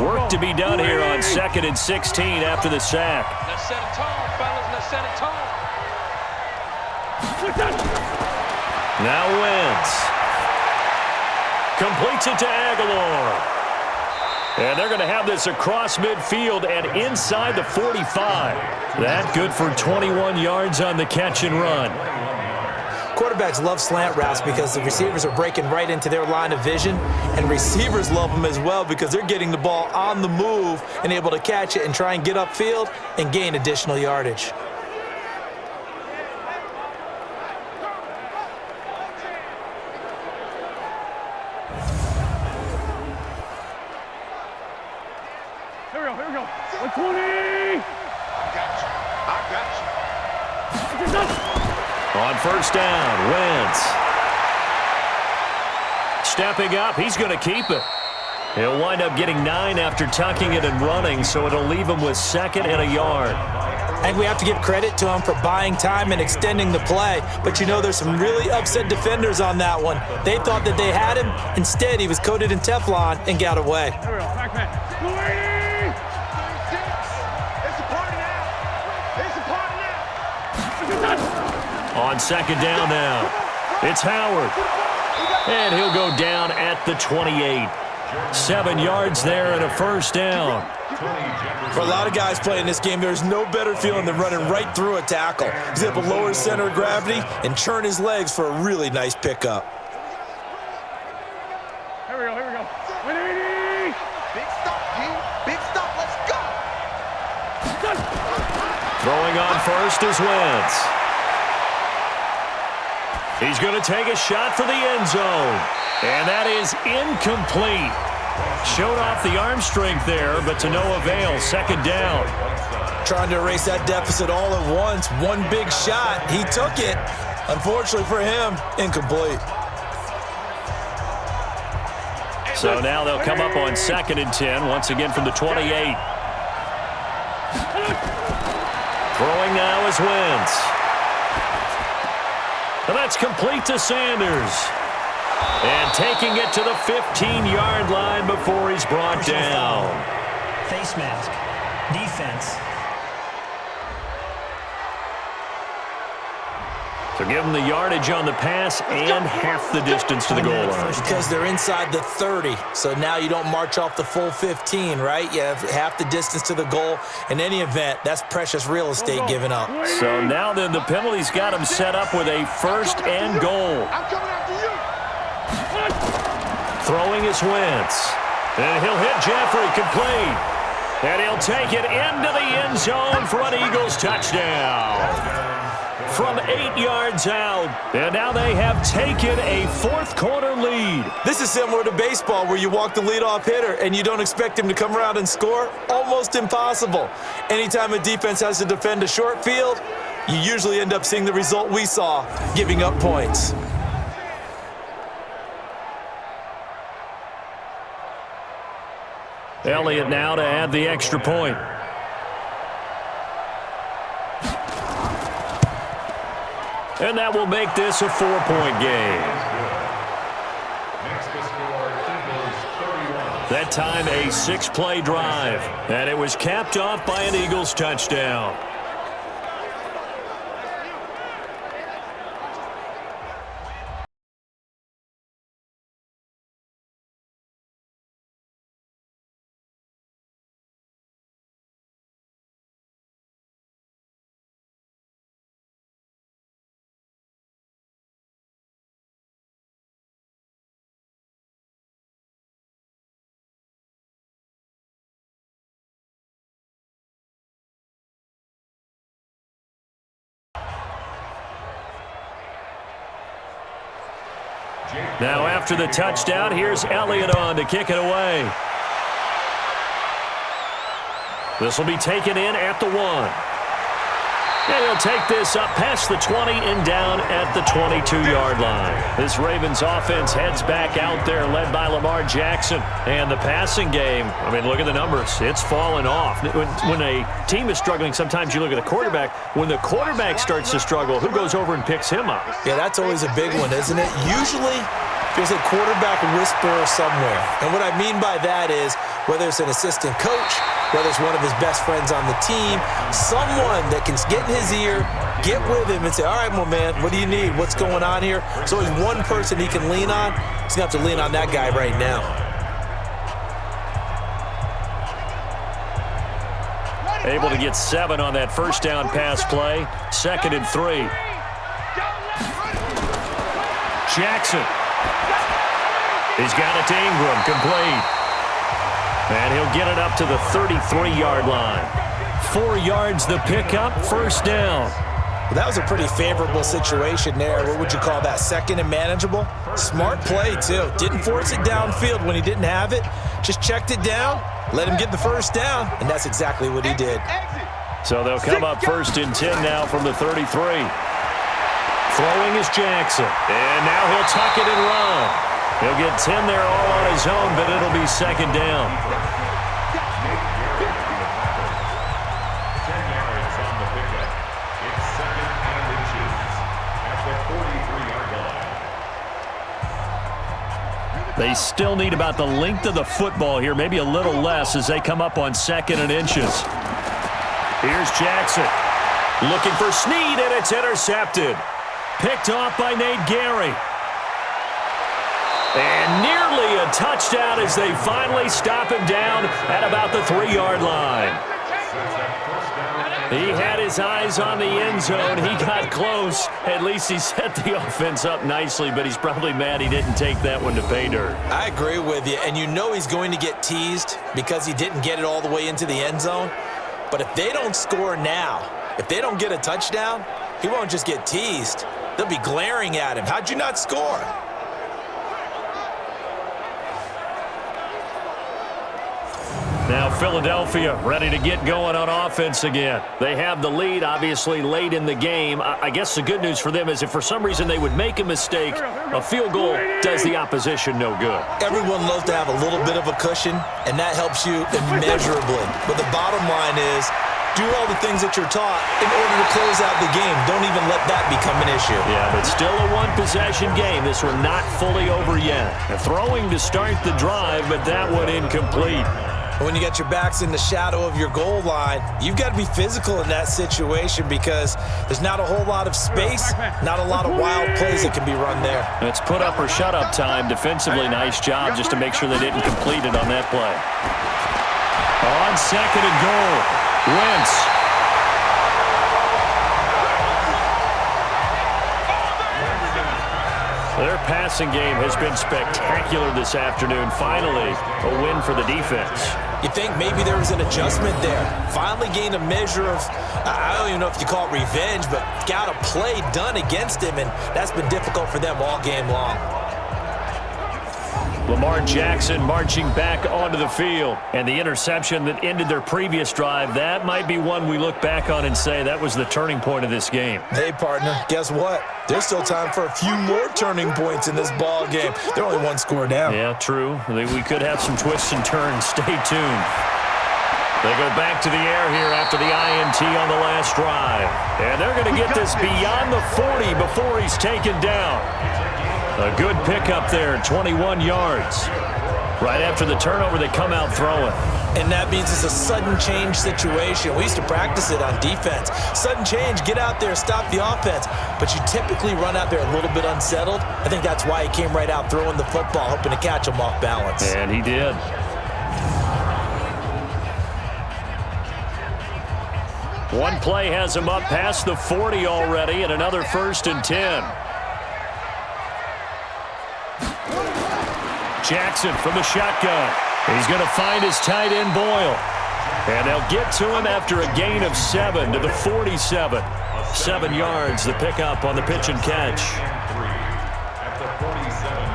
Work to be done here on 2nd and 16 after the sack. Let's set a tone, fellas. Let's set a tone. Now Wentz. Completes it to Aguilar. And they're going to have this across midfield and inside the 45. That good for 21 yards on the catch and run. Quarterbacks love slant routes because the receivers are breaking right into their line of vision, and receivers love them as well because they're getting the ball on the move and able to catch it and try and get upfield and gain additional yardage. Here we go. 120. I got you. On first down, Wentz. Stepping up, he's going to keep it. He'll wind up getting 9 after tucking it and running, so it'll leave him with 2nd and a yard. I think we have to give credit to him for buying time and extending the play, but you know there's some really upset defenders on that one. They thought that they had him. Instead, he was coated in Teflon and got away. Here we go. Back man. It's a party now. On 2nd down now, it's Howard. And he'll go down at the 28. 7 yards there and a first down. For a lot of guys playing this game, there's no better feeling than running right through a tackle. He's able to lower his center of gravity and churn his legs for a really nice pickup. Here we go. 180. Big stop, G. Big stop. Let's go. Throwing on first is Wentz. He's going to take a shot for the end zone. And that is incomplete. Showed off the arm strength there, but to no avail. 2nd down. Trying to erase that deficit all at once. One big shot. He took it. Unfortunately for him, incomplete. So now they'll come up on 2nd and 10, once again from the 28. Throwing now is Wentz. And that's complete to Sanders. And taking it to the 15-yard line before he's brought down. Face mask. Defense. So give them the yardage on the pass and half the distance to the goal line. Because they're inside the 30. So now you don't march off the full 15, right? You have half the distance to the goal. In any event, that's precious real estate given up. So now then the penalty's got him set up with a 1st and goal. I'm coming after you. Throwing is Wentz. And he'll hit Jeffrey, complete. And he'll take it into the end zone for an Eagles touchdown. From 8 yards out. And now they have taken a 4th quarter lead. This is similar to baseball where you walk the leadoff hitter and you don't expect him to come around and score. Almost impossible. Anytime a defense has to defend a short field, you usually end up seeing the result we saw, giving up points. Elliott now to add the extra point. And that will make this a 4-point game. Next to score, Eagles 31. That time a 6-play drive. And it was capped off by an Eagles touchdown. Now after the touchdown, here's Elliott on to kick it away. This will be taken in at the 1. And he'll take this up past the 20 and down at the 22-yard line. This Ravens offense heads back out there, led by Lamar Jackson. And the passing game, I mean, look at the numbers. It's fallen off. When a team is struggling, sometimes you look at the quarterback. When the quarterback starts to struggle, who goes over and picks him up? Yeah, that's always a big one, isn't it? Usually, there's a quarterback whisperer somewhere. And what I mean by that is, whether it's an assistant coach, whether it's one of his best friends on the team, someone that can get in his ear, get with him and say, all right, my man, what do you need? What's going on here? There's always one person he can lean on. He's going to have to lean on that guy right now. Able to get 7 on that first down pass play. 2nd and 3. Jackson. He's got it to Ingram, complete. And he'll get it up to the 33-yard line. 4 yards the pickup, first down. Well, that was a pretty favorable situation there. What would you call that? 2nd and manageable? Smart play, too. Didn't force it downfield when he didn't have it. Just checked it down, let him get the first down, and that's exactly what he did. So they'll come up 1st and 10 now from the 33. Throwing is Jackson. And now he'll tuck it and run. He'll get 10 there all on his own, but it'll be 2nd down. 10 yards on the pickup. It's 2nd and inches at the 43-yard line. They still need about the length of the football here, maybe a little less as they come up on 2nd and inches. Here's Jackson. Looking for Snead, and it's intercepted. Picked off by Nate Gary. And nearly a touchdown as they finally stop him down at about the 3-yard line. He had his eyes on the end zone. He got close. At least he set the offense up nicely, but he's probably mad he didn't take that one to pay dirt. I agree with you, and you know he's going to get teased because he didn't get it all the way into the end zone. But if they don't score now, if they don't get a touchdown, he won't just get teased. They'll be glaring at him. How'd you not score? Now Philadelphia ready to get going on offense again. They have the lead, obviously, late in the game. I guess the good news for them is if for some reason they would make a mistake, a field goal does the opposition no good. Everyone loves to have a little bit of a cushion, and that helps you immeasurably. But the bottom line is, do all the things that you're taught in order to close out the game. Don't even let that become an issue. Yeah, but still a one-possession game. This one not fully over yet. They're throwing to start the drive, but that one incomplete. When you got your backs in the shadow of your goal line, you've got to be physical in that situation because there's not a whole lot of space, not a lot of wild plays that can be run there. It's put up or shut up time. Defensively, nice job just to make sure they didn't complete it on that play. On 2nd and goal, Wentz. Their passing game has been spectacular this afternoon. Finally, a win for the defense. You think maybe there was an adjustment there. Finally gained a measure of, I don't even know if you call it revenge, but got a play done against him, and that's been difficult for them all game long. Lamar Jackson marching back onto the field. And the interception that ended their previous drive, that might be one we look back on and say that was the turning point of this game. Hey, partner, guess what? There's still time for a few more turning points in this ball game. They're only one score down. Yeah, true. We could have some twists and turns. Stay tuned. They go back to the air here after the INT on the last drive. And they're going to get this beyond the 40 before he's taken down. A good pickup there, 21 yards. Right after the turnover, they come out throwing. And that means it's a sudden change situation. We used to practice it on defense. Sudden change, get out there, stop the offense. But you typically run out there a little bit unsettled. I think that's why he came right out throwing the football, hoping to catch him off balance. And he did. One play has him up past the 40 already, and another 1st and 10. Jackson from the shotgun. He's going to find his tight end, Boyle. And they'll get to him after a gain of 7 to the 47. 7 yards, the pickup on the pitch and catch. At the 47.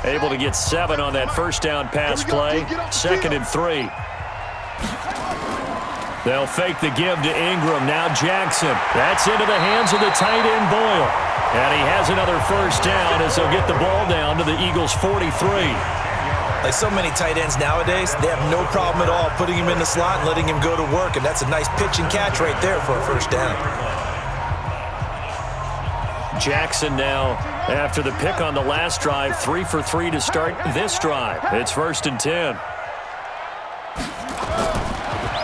Able to get 7 on that first down pass play. 2nd and 3. They'll fake the give to Ingram. Now Jackson. That's into the hands of the tight end Boyle. And he has another first down as they'll get the ball down to the Eagles' 43. Like so many tight ends nowadays, they have no problem at all putting him in the slot and letting him go to work. And that's a nice pitch and catch right there for a first down. Jackson now, after the pick on the last drive, 3 for 3 to start this drive. It's 1st and 10.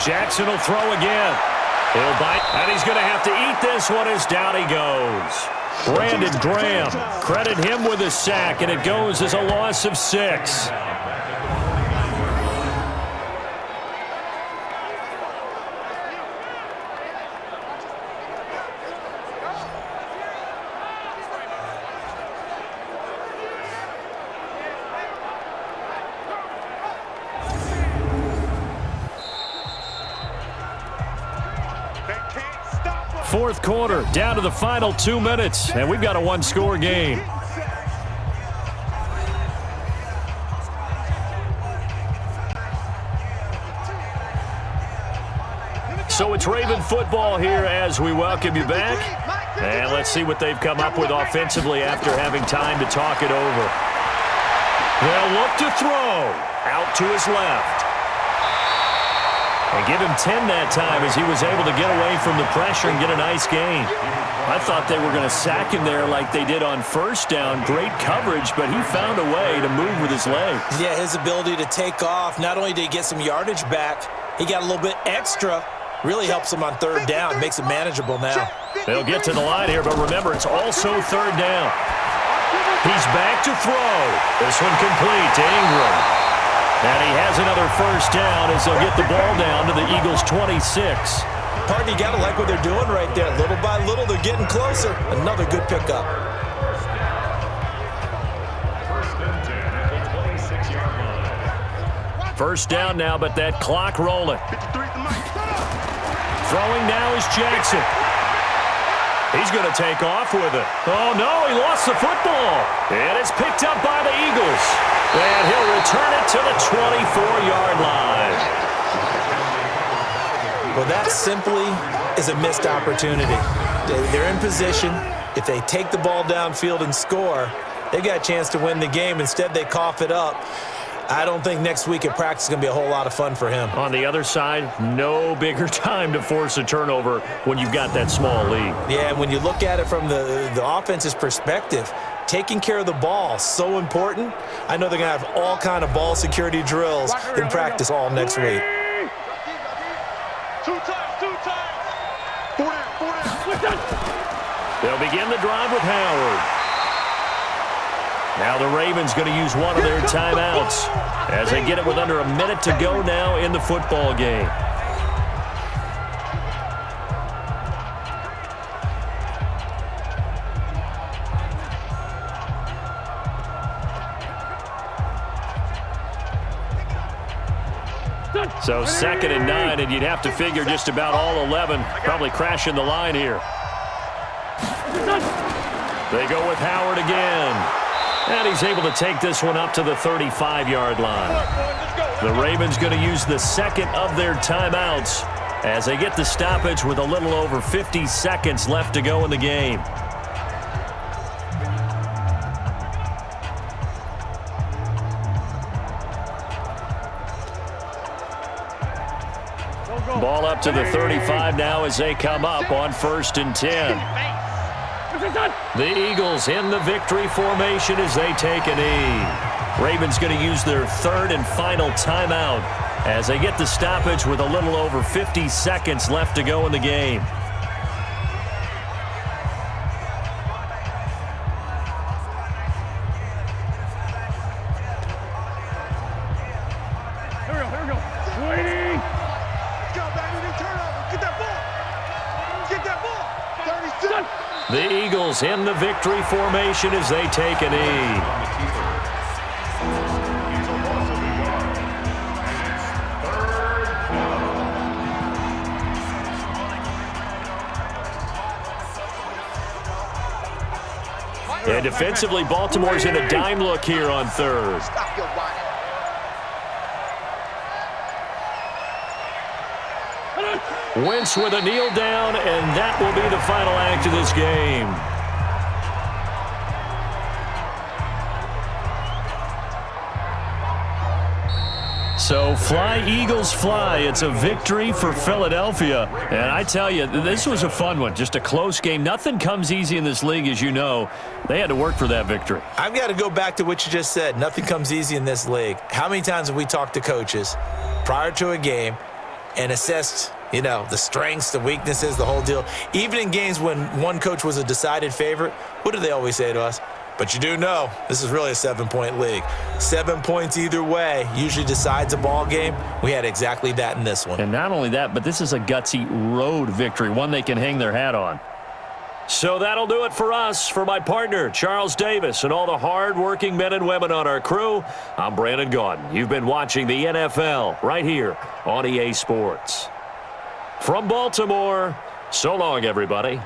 Jackson will throw again. He'll bite, and he's going to have to eat this one as down he goes. Brandon Graham, credit him with a sack, and it goes as a loss of 6. Fourth quarter, down to the final 2 minutes, and we've got a one-score game. So it's Raven football here as we welcome you back. And let's see what they've come up with offensively after having time to talk it over. They'll look to throw. Out to his left. And give him 10 that time as he was able to get away from the pressure and get a nice gain. I thought they were going to sack him there like they did on first down. Great coverage, but he found a way to move with his legs. Yeah, his ability to take off. Not only did he get some yardage back, he got a little bit extra. Really helps him on 3rd down. Makes it manageable now. They'll get to the line here, but remember, it's also 3rd down. He's back to throw. This one complete to Ingram. And he has another first down as they'll get the ball down to the Eagles' 26. Pardon, you got to like what they're doing right there. Little by little, they're getting closer. Another good pickup. First down now, but that clock rolling. Throwing now is Jackson. He's going to take off with it. Oh, no, he lost the football. And it's picked up by the Eagles. And he'll return it to the 24-yard line. Well, that simply is a missed opportunity. They're in position. If they take the ball downfield and score, they've got a chance to win the game. Instead, they cough it up. I don't think next week at practice is going to be a whole lot of fun for him. On the other side, no bigger time to force a turnover when you've got that small lead. Yeah, and when you look at it from the offense's perspective, taking care of the ball, so important. I know they're going to have all kind of ball security drills in practice all next week. 2 times, 2 times. 4 down. They'll begin the drive with Howard. Now the Ravens going to use one of their timeouts as they get it with under a minute to go now in the football game. So 2nd and 9, and you'd have to figure just about all 11 probably crashing the line here. They go with Howard again. And he's able to take this one up to the 35-yard line. The Ravens going to use the 2nd of their timeouts as they get the stoppage with a little over 50 seconds left to go in the game. Ball up to the 35 now as they come up on 1st and 10. The Eagles in the victory formation as they take a knee. Ravens going to use their 3rd and final timeout as they get the stoppage with a little over 50 seconds left to go in the game. Here we go. Waiting. Let's go, baby. Turnover. Get that ball. Get that ball. 36. The Eagles in the victory formation as they take a knee. And defensively, Baltimore's in a dime look here on third. Stop your whining. Wentz with a kneel down, and that will be the final act of this game. So fly, Eagles, fly. It's a victory for Philadelphia. And I tell you, this was a fun one. Just a close game. Nothing comes easy in this league, as you know. They had to work for that victory. I've got to go back to what you just said. Nothing comes easy in this league. How many times have we talked to coaches prior to a game and assessed, the strengths, the weaknesses, the whole deal? Even in games when one coach was a decided favorite, what do they always say to us? But you do know this is really a 7-point league. 7 points either way usually decides a ball game. We had exactly that in this one. And not only that, but this is a gutsy road victory, one they can hang their hat on. So that'll do it for us. For my partner, Charles Davis, and all the hard-working men and women on our crew, I'm Brandon Gaudin. You've been watching the NFL right here on EA Sports. From Baltimore, so long, everybody.